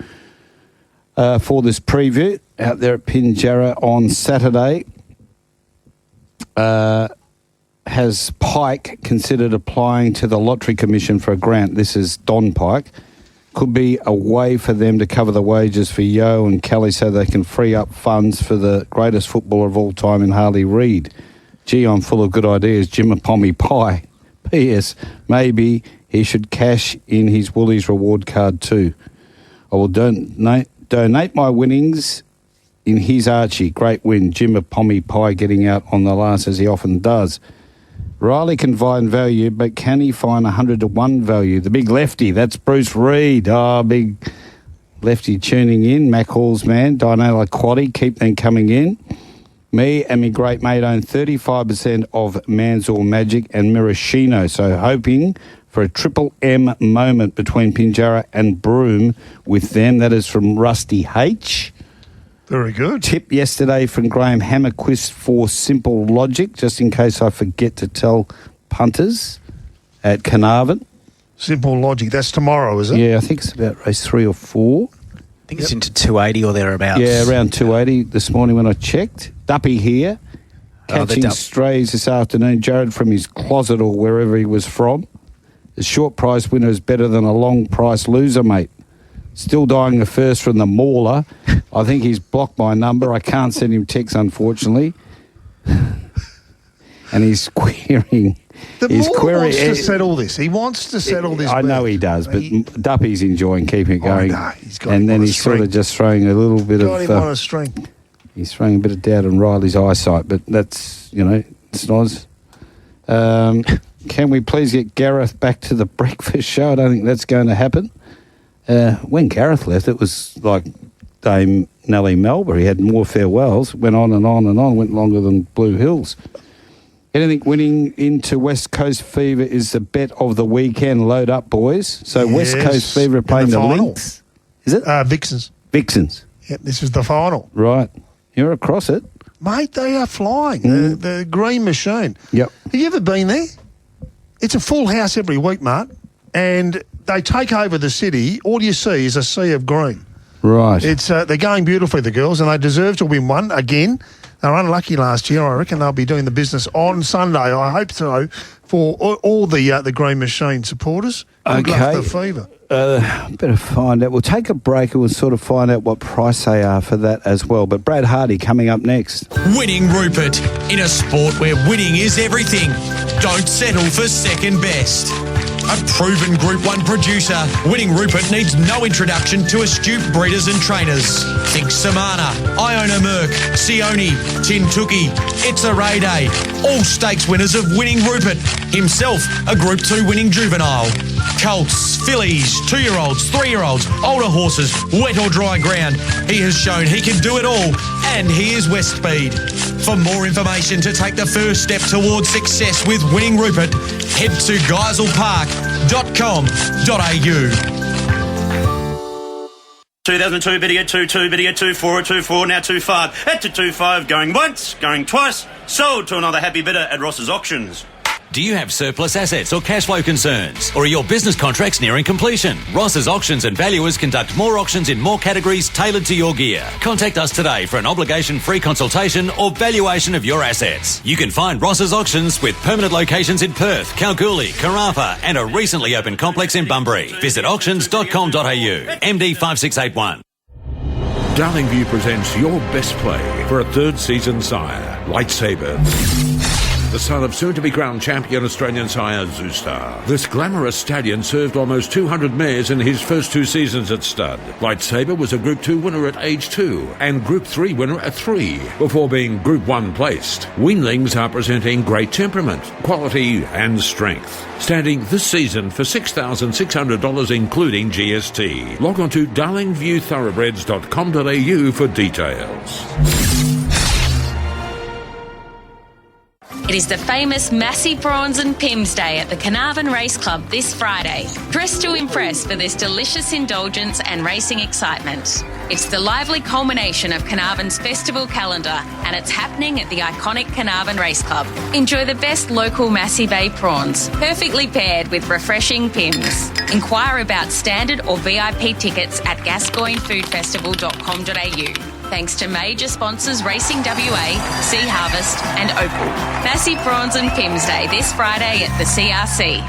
for this preview out there at Pinjarra on Saturday. Has Pike considered applying to the Lottery Commission for a grant? This is Don Pike. Could be a way for them to cover the wages for Yo and Kelly so they can free up funds for the greatest footballer of all time in Harley Reid. Gee, I'm full of good ideas, Jim Pommy Pie. P.S. Maybe he should cash in his Woolies reward card too. I will donate my winnings in his Archie. Great win. Jim Pommy Pie getting out on the last as he often does. Riley can find value, but can he find 100 to 1 value? The big lefty, that's Bruce Reid. Oh, big lefty tuning in. Mac Hall's man. Dinella Quaddy, keep them coming in. Me and my great mate own 35% of Mansell Magic and Maraschino, so hoping for a Triple M moment between Pinjarra and Broome with them. That is from Rusty H. Very good. Tip yesterday from Graham Hammerquist for Simple Logic, just in case I forget to tell punters at Carnarvon. Simple Logic, that's tomorrow, is it? Yeah, I think it's about race 3 or 4. I think it's into 280 or thereabouts. Yeah, around 280 this morning when I checked. Duppy here, catching strays this afternoon. Jared from his closet or wherever he was from. The short price winner is better than a long price loser, mate. Still dying the first from the mauler. I think he's blocked my number. I can't send him texts, unfortunately. And he's querying. The mauler wants to settle this. He wants to settle this. I know he does, but Duppy's enjoying keeping it going. Oh, no, he's got and then he's sort of just throwing a little bit of... Got him on a string. He's throwing a bit of doubt on Riley's eyesight, but that's, it's nice. Can we please get Gareth back to the breakfast show? I don't think that's going to happen. When Gareth left, it was like Dame Nellie Melba. He had more farewells, went on and on and on, went longer than Blue Hills. Anything winning into West Coast Fever is the bet of the weekend. Load up, boys. So yes. West Coast Fever are playing the Lynx. Is it? Vixens. Vixens. Yep, this is the final. Right. You're across it. Mate, they are flying. The Green Machine. Yep. Have you ever been there? It's a full house every week, Mart. And they take over the city. All you see is a sea of green. Right. It's they're going beautifully, the girls, and they deserve to win one again. They were unlucky last year. I reckon they'll be doing the business on Sunday. I hope so for all the Green Machine supporters. Good luck for the Fever. Better find out. We'll take a break and we'll sort of find out what price they are for that as well. But Brad Hardie coming up next. Winning Rupert. In a sport where winning is everything, don't settle for second best. A proven Group 1 producer, Winning Rupert needs no introduction to astute breeders and trainers. Think Samana, Iona Merck, Sione, Tintuki, Etzarade, all stakes winners of Winning Rupert. Himself, a Group 2 winning juvenile. Colts, fillies, 2-year-olds, 3-year-olds, older horses, wet or dry ground. He has shown he can do it all, and he is West Speed. For more information to take the first step towards success with Winning Rupert, head to geiselpark.com.au. 2002 video 22 video 24 24 now 25 at to 25 going once going twice sold to another happy bidder at Ross's Auctions. Do you have surplus assets or cash flow concerns? Or are your business contracts nearing completion? Ross's Auctions and Valuers conduct more auctions in more categories tailored to your gear. Contact us today for an obligation-free consultation or valuation of your assets. You can find Ross's Auctions with permanent locations in Perth, Kalgoorlie, Karratha and a recently opened complex in Bunbury. Visit auctions.com.au. MD 5681. Darling View presents your best play for a third season sire, Lightsaber. The son of soon-to-be crowned champion Australian sire Zoostar. This glamorous stallion served almost 200 mares in his first 2 seasons at stud. Lightsaber was a Group 2 winner at age 2 and Group 3 winner at 3 before being Group 1 placed. Weanlings are presenting great temperament, quality and strength. Standing this season for $6,600 including GST. Log on to darlingviewthoroughbreds.com.au for details. It is the famous Massey Prawns and Pims Day at the Carnarvon Race Club this Friday. Dress to impress for this delicious indulgence and racing excitement. It's the lively culmination of Carnarvon's festival calendar and it's happening at the iconic Carnarvon Race Club. Enjoy the best local Massey Bay prawns, perfectly paired with refreshing Pims. Inquire about standard or VIP tickets at gascoignefoodfestival.com.au. Thanks to major sponsors Racing WA, Sea Harvest and Opal. Massey Prawns and Pims Day this Friday at the CRC.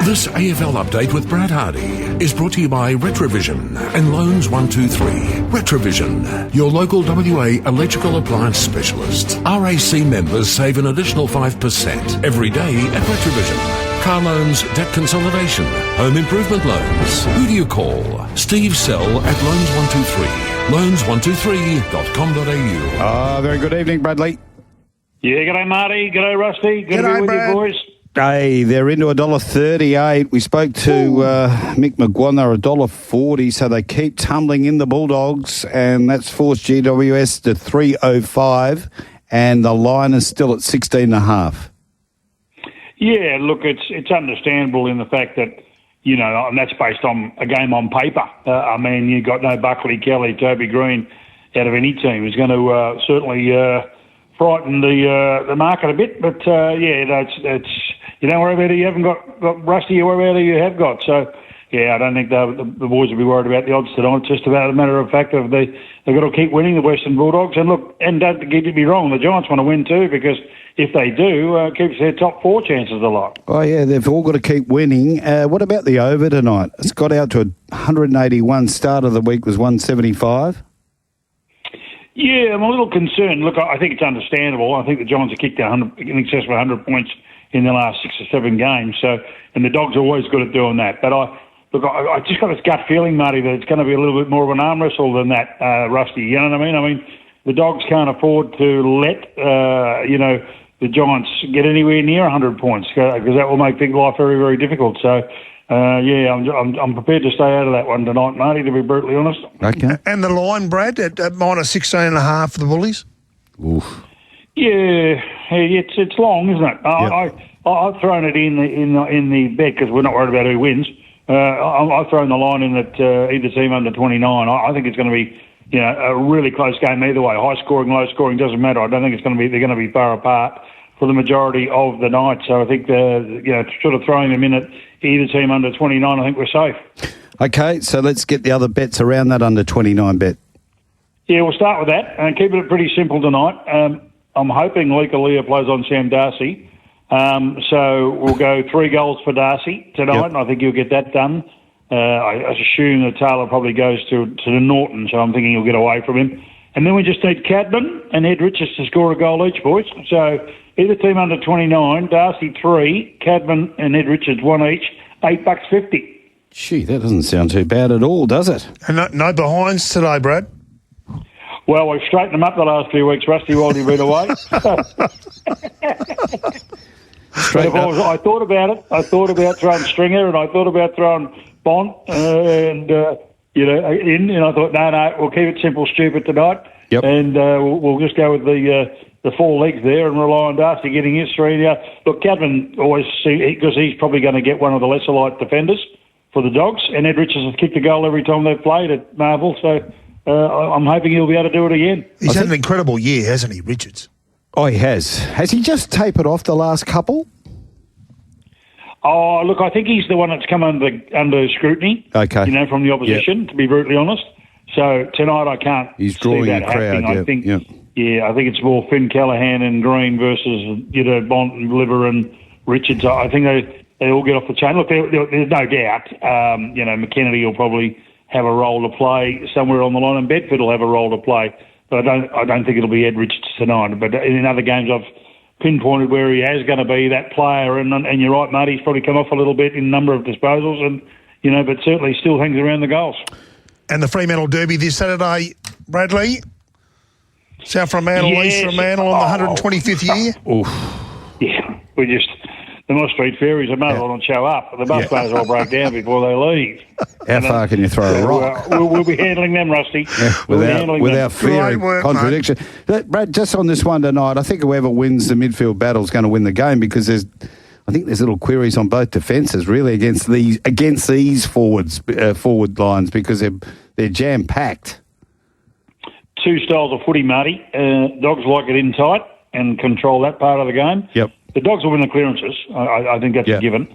This AFL update with Brad Hardie is brought to you by Retrovision and Loans 123. Retrovision, your local WA electrical appliance specialist. RAC members save an additional 5% every day at Retrovision. Car loans, debt consolidation, home improvement loans. Who do you call? Steve Sell at Loans 123. Loans123.com.au. Very good evening, Bradley. Yeah, g'day Marty, g'day Rusty, good to be with you boys. Hey, they're into $1.38. We spoke to Mick McGuane. They're $1.40, so they keep tumbling in the Bulldogs, and that's forced GWS to 3.05, and the line is still at 16.5. Yeah, look, it's understandable in the fact that, you know, and that's based on a game on paper. I mean, you've got no Buckley, Kelly, Toby Green out of any team is going to certainly frighten the market a bit. But, it's you don't worry about who you haven't got Rusty, you worry about who you have got. So, yeah, I don't think the boys will be worried about the odds tonight. It's just about a matter of fact of they've got to keep winning, the Western Bulldogs. And look, and don't get me wrong, the Giants want to win too, because if they do, it keeps their top 4 chances a lot. Oh, yeah, they've all got to keep winning. What about the over tonight? It's got out to 181. Start of the week was 175. Yeah, I'm a little concerned. Look, I think it's understandable. I think the Giants have kicked in excess of 100 points in the last 6 or 7 games. So, and the Dogs are always good at doing that. But I just got this gut feeling, Marty, that it's going to be a little bit more of an arm wrestle than that, Rusty. You know what I mean? I mean, the Dogs can't afford to let, the Giants get anywhere near 100 points because that will make big life very, very difficult. So, I'm prepared to stay out of that one tonight, Marty, to be brutally honest. Okay. And the line, Brad, at minus 16.5 for the Bullies? Oof. Yeah, it's long, isn't it? Yep. I've thrown it in the bet because we're not worried about who wins. I've thrown the line in that either team under 29. I think it's going to be a really close game either way. High scoring, low scoring, doesn't matter. I don't think they're going to be far apart for the majority of the night. So I think sort of throwing them in at either team under 29, I think we're safe. Okay, so let's get the other bets around that under 29 bet. Yeah, we'll start with that and keep it pretty simple tonight. I'm hoping Lika Leah plays on Sam Darcy. So we'll go 3 goals for Darcy tonight, and I think he'll get that done. I assume that Taylor probably goes to the Norton, so I'm thinking he'll get away from him. And then we just need Cadman and Ed Richards to score a goal each, boys. So either team under 29, Darcy 3, Cadman and Ed Richards 1 each, $8.50. Gee, that doesn't sound too bad at all, does it? And no behinds today, Brad? Well, we've straightened them up the last few weeks, Rusty, while you've been away. I thought about it. I thought about throwing Stringer and I thought about throwing Bont and I thought, no, we'll keep it simple, stupid tonight. Yep. And we'll just go with the 4 legs there and rely on Darcy getting his 3. Now, look, Cadman always because he's probably going to get one of the lesser light defenders for the Dogs, and Ed Richards has kicked a goal every time they've played at Marvel, so I'm hoping he'll be able to do it again. He's had an incredible year, hasn't he, Richards? Oh, he has. Has he just tapered off the last couple? Oh, look, I think he's the one that's come under scrutiny. Okay. From the opposition, to be brutally honest. So tonight I can't He's drawing see that a crowd, happening. I think, I think it's more Finn Callaghan and Green versus, Bont and Liver and Richards. I think they all get off the chain. Look, there's no doubt, McKennedy will probably have a role to play somewhere on the line, and Bedford will have a role to play. But I don't think it'll be Ed Richards tonight. But in other games, I've pinpointed where he is going to be that player, and you're right, Marty. He's probably come off a little bit in number of disposals, and but certainly still hangs around the goals. And the Fremantle Derby this Saturday, Bradley. South Fremantle, East Fremantle on the 125th year. Yeah, the Moss Street Fairies are might as well not show up. The bus players all break down before they leave. How far can you throw a rock? We'll be handling them, Rusty. Without fearing contradiction. Brad, just on this one tonight, I think whoever wins the midfield battle is going to win the game, because there's little queries on both defences really against these forward lines, because they're jam packed. Two styles of footy, Marty. Dogs like it in tight and control that part of the game. Yep. The Dogs will win the clearances. I think that's a given.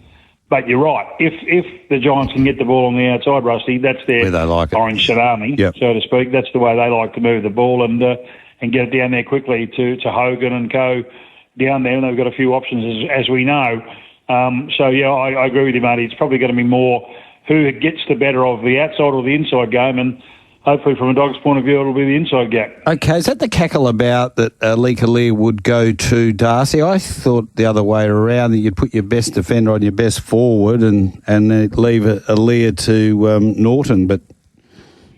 But you're right. If the Giants can get the ball on the outside, Rusty, that's their orange tsunami, so to speak. That's the way they like to move the ball and get it down there quickly to Hogan and co down there. And they've got a few options, as we know. I agree with you, Marty. It's probably going to be more who gets the better of the outside or the inside game, and hopefully from a Dog's point of view it'll be the inside game. Okay, is that the cackle about that Lee Kalir would go to Darcy? I thought the other way around, that you'd put your best defender on your best forward and leave Alir to Norton, but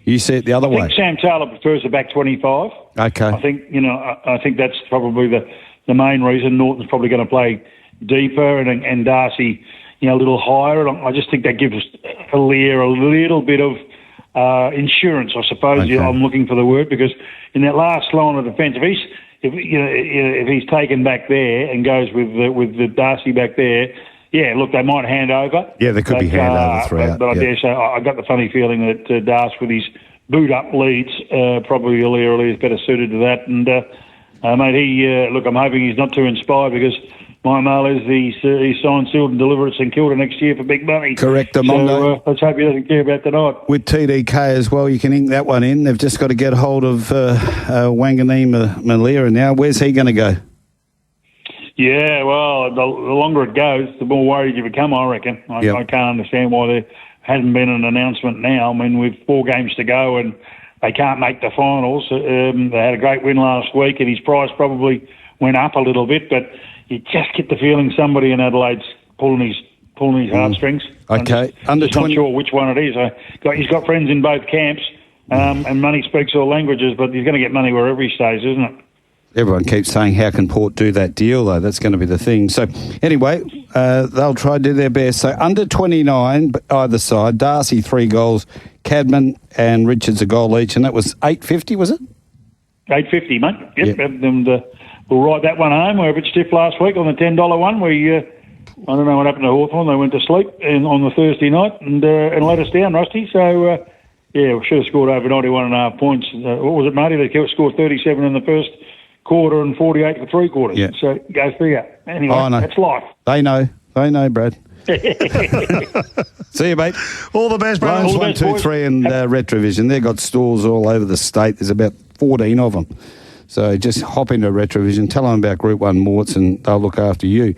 you see it the other way. I think Sam Taylor prefers the back 25. Okay. I think that's probably the main reason. Norton's probably going to play deeper and Darcy, a little higher. And I just think that gives Alir a little bit of insurance, I suppose. Okay. I'm looking for the word, because in that last line of defence, if he's taken back there and goes with the Darcy back there, look, they might hand over. Yeah, there could be handovers throughout. But I dare say, I got the funny feeling that Darcy, with his boot up leads, probably Alir is better suited to that. And mate, I'm hoping he's not too inspired, because my mail is he's signed, sealed and delivered at St Kilda next year for big money. Correct, so let's hope he doesn't care about tonight. With TDK as well, you can ink that one in. They've just got to get hold of Wanganeen Malira now. Where's he going to go? Yeah, well, the longer it goes, the more worried you become, I reckon. I can't understand why there hasn't been an announcement now. I mean, with 4 games to go and they can't make the finals. They had a great win last week, and his price probably went up a little bit, but you just get the feeling somebody in Adelaide's pulling his heartstrings. Okay. I'm just not sure which one it is. He's got friends in both camps, and money speaks all languages, but he's going to get money wherever he stays, isn't it? Everyone keeps saying, how can Port do that deal, though? That's going to be the thing. So, anyway, they'll try to do their best. So, under 29, either side. Darcy, 3 goals. Cadman and Richards a goal each. And that was $8.50, was it? $8.50, mate. Yep. And we'll ride that one home. We were a bit stiff last week on the $10 one. I don't know what happened to Hawthorn. They went to sleep on the Thursday night and let us down, Rusty. So, we should have scored over 91.5 points. What was it, Marty? They scored 37 in the first quarter and 48 for 3 quarters. Yeah. So go figure. Anyway, that's life. They know, Brad. See you, mate. All the best, Brad. Lions 1, 2, 3 and Retrovision. They've got stores all over the state. There's about 14 of them. So just hop into Retrovision, tell them about Group 1 Morts, and they'll look after you.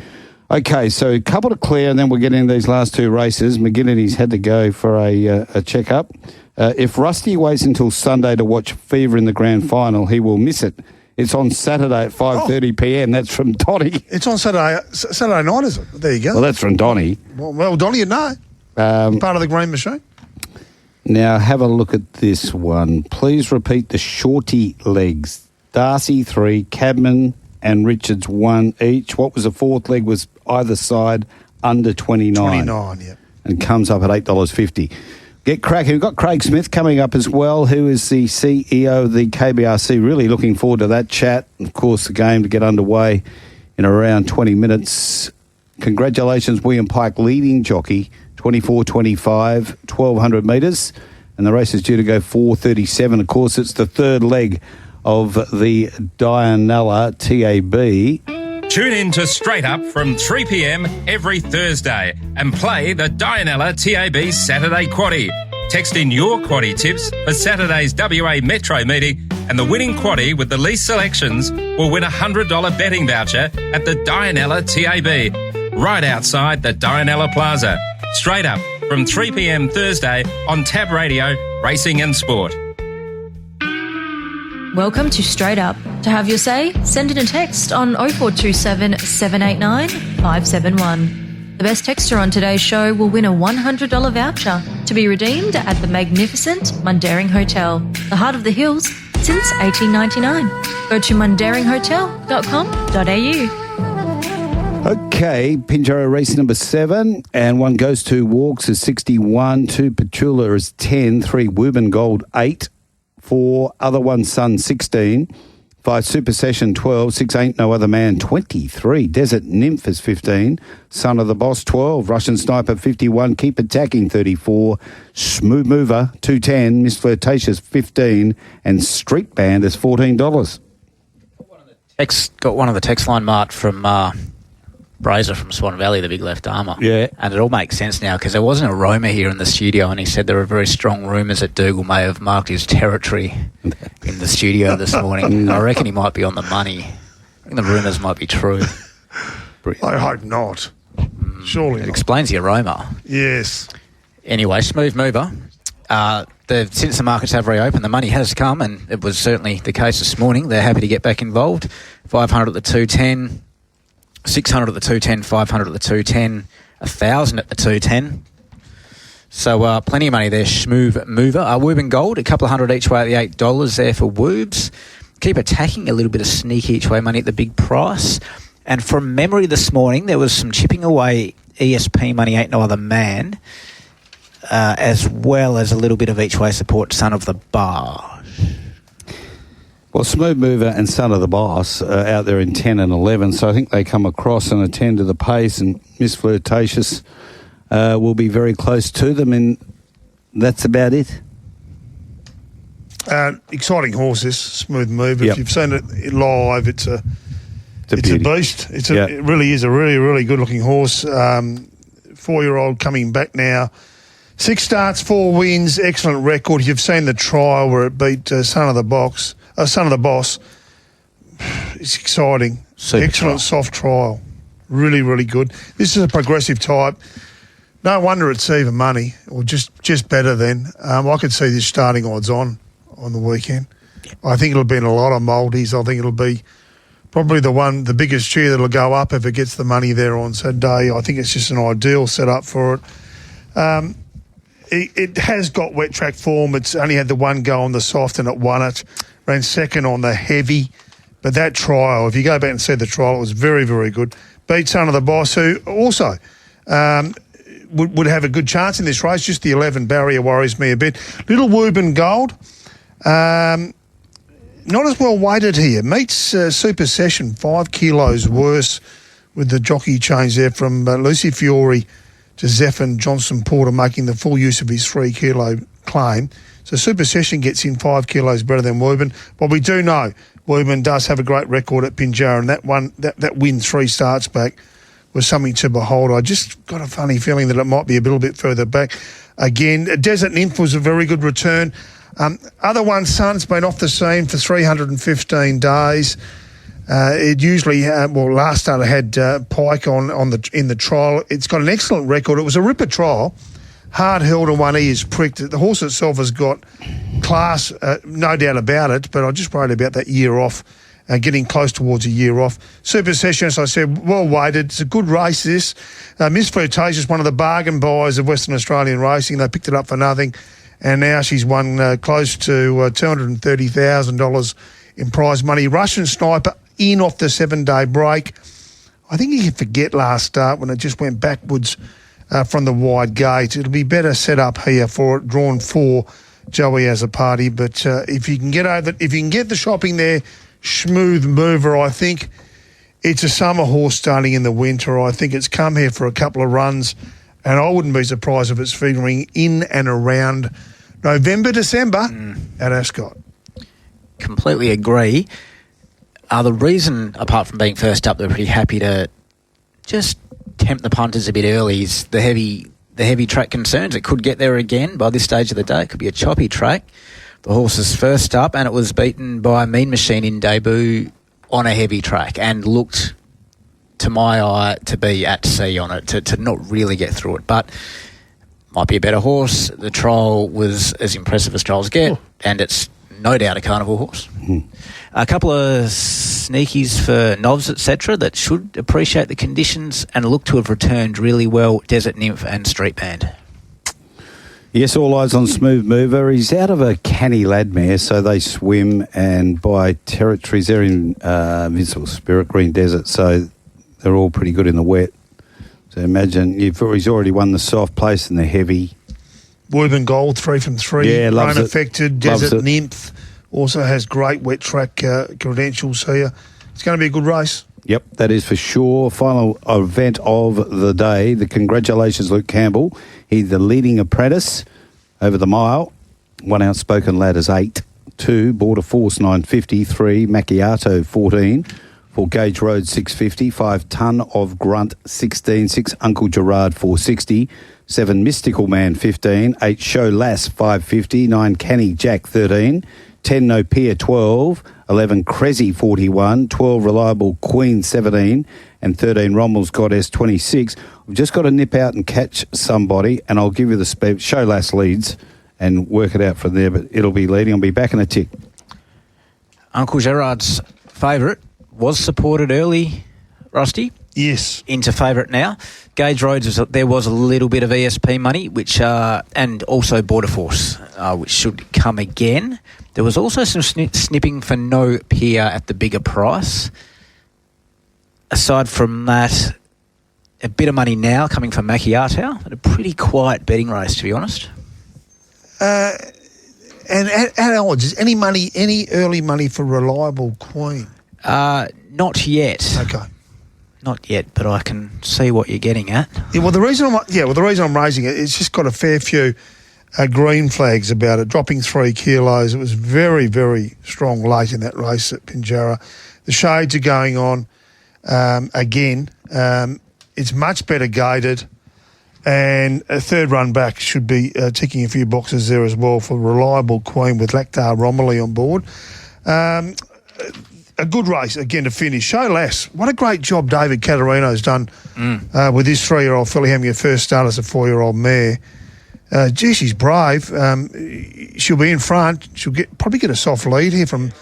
Okay, so a couple to clear, and then we'll get into these last 2 races. McGinnity's had to go for a check-up. If Rusty waits until Sunday to watch Fever in the grand final, he will miss it. It's on Saturday at 5:30 p.m. That's from Donny. It's on Saturday night, is it? There you go. Well, that's from Donny. Well, Donny, you know. Part of the green machine. Now, have a look at this one. Please repeat the shorty legs. Darcy 3, Cadman and Richards 1 each. What was the 4th leg? Was either side under 29. 29, yeah. And comes up at $8.50. Get cracking. We've got Craig Smith coming up as well, who is the CEO of the KBRC. Really looking forward to that chat. Of course, the game to get underway in around 20 minutes. Congratulations, William Pike, leading jockey, 24.25, 1,200 metres. And the race is due to go 4:37. Of course, it's the 3rd leg of the Dianella TAB. Tune in to Straight Up from 3 p.m. every Thursday and play the Dianella TAB Saturday Quaddie. Text in your Quaddie tips for Saturday's WA Metro meeting, and the winning Quaddie with the least selections will win a $100 betting voucher at the Dianella TAB, right outside the Dianella Plaza. Straight Up from 3 p.m. Thursday on TABradio, Racing and Sport. Welcome to Straight Up. To have your say, send in a text on 0427 789 571. The best texter on today's show will win a $100 voucher to be redeemed at the magnificent Mundaring Hotel, the heart of the hills since 1899. Go to mundaringhotel.com.au. Okay, Pinjarra race number 7, and one goes to Walks is 61, 2 Petula is 10, 3 Woburn Gold 8, 4 Other One Son 16, 5 Super Session 12, 6 Ain't No Other Man 23, Desert Nymph is 15, Son of the Boss 12, Russian Sniper 51, Keep Attacking 34, Smooth Mover 210, Miss Flirtatious 15, and Street Band is $14. Got one of the text line marked from Brazer from Swan Valley, the big left armour. Yeah. And it all makes sense now because there wasn't a roamer here in the studio, and he said there were very strong rumours that Dougal may have marked his territory in the studio this morning. I reckon he might be on the money. I think the rumours might be true. I hope not. Surely It not. explains the aroma. Yes. Anyway, Smooth Mover. Since the markets have reopened, the money has come, and it was certainly the case this morning. They're happy to get back involved. 500 at the 210. 600 at the 210, 500 at the 210, 1,000 at the 210. So plenty of money there, Smooth Mover. Woburn Gold, a couple of hundred each way at the $8 there for Woobs. Keep Attacking, a little bit of sneak each way money at the big price. And from memory this morning, there was some chipping away ESP money, Ain't No Other Man, as well as a little bit of each way support, Son of the Bar. Well, Smooth Mover and Son of the Boss are out there in 10 and 11, so I think they come across and attend to the pace, and Miss Flirtatious will be very close to them, and that's about it. Exciting horse, this Smooth Mover. Yep. If you've seen it live, it's a beast. It really is a really, really good-looking horse. 4-year-old coming back now. 6 starts, 4 wins, excellent record. You've seen the trial where it beat Son of the Boss. It's exciting. Super excellent trial. soft trial. Really, really good. This is a progressive type. No wonder it's even money, or just better then. I could see this starting odds on the weekend. I think it'll be in a lot of multis. I think it'll be probably the biggest cheer that'll go up if it gets the money there on Saturday. I think it's just an ideal setup for it. It has got wet track form. It's only had the one go on the soft and it won it. Ran second on the heavy. But that trial, if you go back and see the trial, it was very, very good. Beat Son of the Boss, who also would have a good chance in this race. Just the 11 barrier worries me a bit. Little Woburn Gold, not as well weighted here. Meets Super Session, 5 kilos worse with the jockey change there from Lucy Fiore to Zephyr Johnson Porter, making the full use of his 3 kilo claim. So Super Session gets in 5 kilos better than Woburn. But we do know Woburn does have a great record at Pinjarra, and that win 3 starts back was something to behold. I just got a funny feeling that it might be a little bit further back. Again, Desert Nymph was a very good return. Other One Son's been off the scene for 315 days. It usually, last start it had Pike in the trial. It's got an excellent record. It was a ripper trial. Hard held and one ear is pricked. The horse itself has got class, no doubt about it, but I just worried about that year off, getting close towards a year off. Super Session, as I said, well weighted. It's a good race, this. Miss Flirtatious, one of the bargain buys of Western Australian racing. They picked it up for nothing, and now she's won close to $230,000 in prize money. Russian Sniper in off the 7-day break. I think you can forget last start when it just went backwards from the wide gate. It'll be better set up here for it, drawn 4, Joey as a party. But if you can get the shopping there, Smooth Mover, I think it's a summer horse starting in the winter. I think it's come here for a couple of runs, and I wouldn't be surprised if it's figuring in and around November, December at Ascot. completely agree. The reason, apart from being first up, they're pretty happy to just tempt the punters a bit early is the heavy track concerns. It could get there again by this stage of the day. It could be a choppy track. The horse is first up, and it was beaten by Mean Machine in debut on a heavy track and looked, to my eye, to be at sea on it, to not really get through it. But might be a better horse. The trial was as impressive as trials get, and it's no doubt a carnival horse. A couple of sneakies for novs, etc., that should appreciate the conditions and look to have returned really well. Desert Nymph and Street Band. Yes, all eyes on Smooth Mover. He's out of a canny lad mare, so they swim, and by territories, they're in Invincible Spirit, Green Desert, so they're all pretty good in the wet. So imagine, he's already won the soft place in the heavy. Woburn Gold, 3 from 3. Yeah, loves it. Unaffected, Desert Nymph also has great wet track credentials here. It's going to be a good race. Yep, that is for sure. Final event of the day. The congratulations, Luke Campbell. He's the leading apprentice over the mile. One outspoken lad is 8. 2, Border Force 950. 3, Macchiato 14. 4, Gage Road 650. 5, Ton of Grunt 16. 6, Uncle Gerard 460. 7, Mystical Man 15. 8, Show Lass 550. 9, Canny Jack 13. 10, No Pier 12. 11, Cressy 41. 12, Reliable Queen 17. And 13, Rommel's Goddess 26. We've just got to nip out and catch somebody, and I'll give you the speed. Show Lass leads and work it out from there, but it'll be leading. I'll be back in a tick. Uncle Gerard's favourite was supported early, Rusty. Yes. Into favourite now. Gage Roads, there was a little bit of ESP money, which and also Border Force, which should come again. There was also some snipping for No Pier at the bigger price. Aside from that, a bit of money now coming from Macchiato, but a pretty quiet betting race, to be honest. And at odds, is any early money for Reliable Queen? Not yet. Okay. Not yet, but I can see what you're getting at. Yeah, the reason I'm raising it, it's just got a fair few green flags about it, dropping 3 kilos. It was very, very strong late in that race at Pinjarra. The shades are going on again. It's much better gated, and a third run back should be ticking a few boxes there as well for Reliable Queen with Lactar Romilly on board. A good race, again, to finish. Show Lass. What a great job David Caterino's done with his 3-year-old filly having her first start as a 4-year-old mare. Gee, she's brave. She'll be in front. She'll probably get a soft lead here from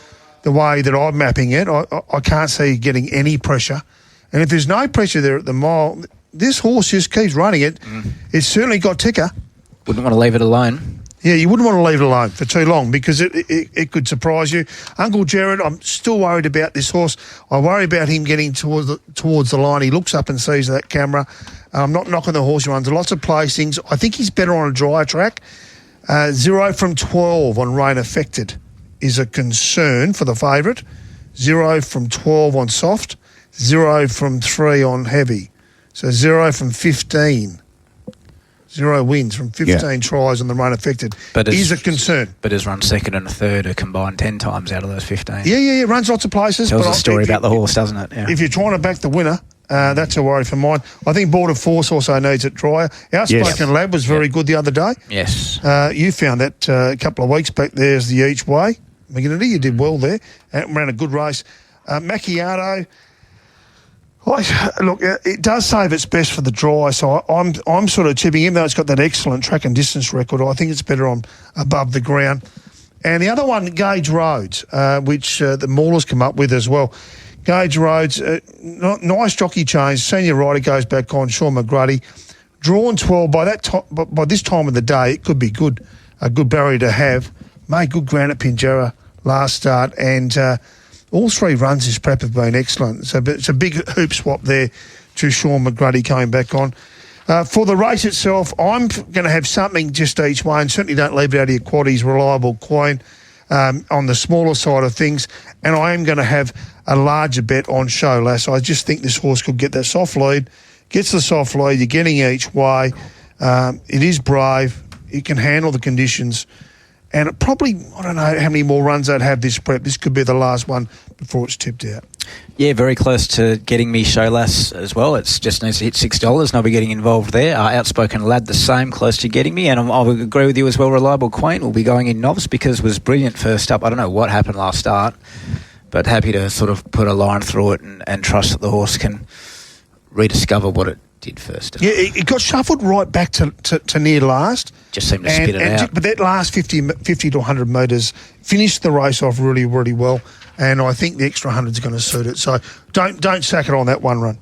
the way that I'm mapping it. I can't see getting any pressure. And if there's no pressure there at the mile, this horse just keeps running it. It's certainly got ticker. Wouldn't want to leave it alone. Yeah, you wouldn't want to leave it alone for too long because it could surprise you. Uncle Gerard, I'm still worried about this horse. I worry about him getting towards the line. He looks up and sees that camera. I'm not knocking the horse. He runs lots of placings. I think he's better on a drier track. 0 from 12 on rain affected is a concern for the favourite. 0 from 12 on soft. 0 from 3 on heavy. So 0 from 15. 0 wins from 15 tries on the run affected is a concern. But has run second and a third a combined 10 times out of those 15. Yeah, runs lots of places. Tells a story about the horse, doesn't it? Yeah. If you're trying to back the winner, that's a worry for mine. I think Border Force also needs it drier. Outspoken Lab was very good the other day. Yes. You found that a couple of weeks back. There's the each way. McGuane, you did well there. Ran a good race. Macchiato. Look, it does save its best for the dry, so I'm sort of tipping, even though it's got that excellent track and distance record, I think it's better on above the ground. And the other one, Gage Roads, which the Maulers come up with as well. Gage Roads, nice jockey change. Senior rider goes back on, Sean McGrady. Drawn 12 by this time of the day, it could be good, a good barrier to have. Made good ground at Pinjarra last start, and all 3 runs this prep have been excellent. So it's a big hoop swap there to Sean McGrady coming back on. For the race itself, I'm going to have something just each way, and certainly don't leave it out of your quaddies. Reliable Queen on the smaller side of things, and I am going to have a larger bet on Show Lass. I just think this horse could get that soft lead. Gets the soft lead, you're getting each way. It is brave. It can handle the conditions. And it probably, I don't know how many more runs they'd have this prep. This could be the last one before it's tipped out. Yeah, very close to getting me Showlass as well. It's just needs to hit $6 and I'll be getting involved there. Outspoken Lad, the same, close to getting me. And I would agree with you as well, Reliable Queen will be going in novice because it was brilliant first up. I don't know what happened last start, but happy to sort of put a line through it and trust that the horse can rediscover what it did first. Yeah, it got shuffled right back to near last. Just seemed to spit it out. But that last 50 to 100 metres finished the race off really, really well. And I think the extra 100 is going to suit it. So don't sack it on that one run.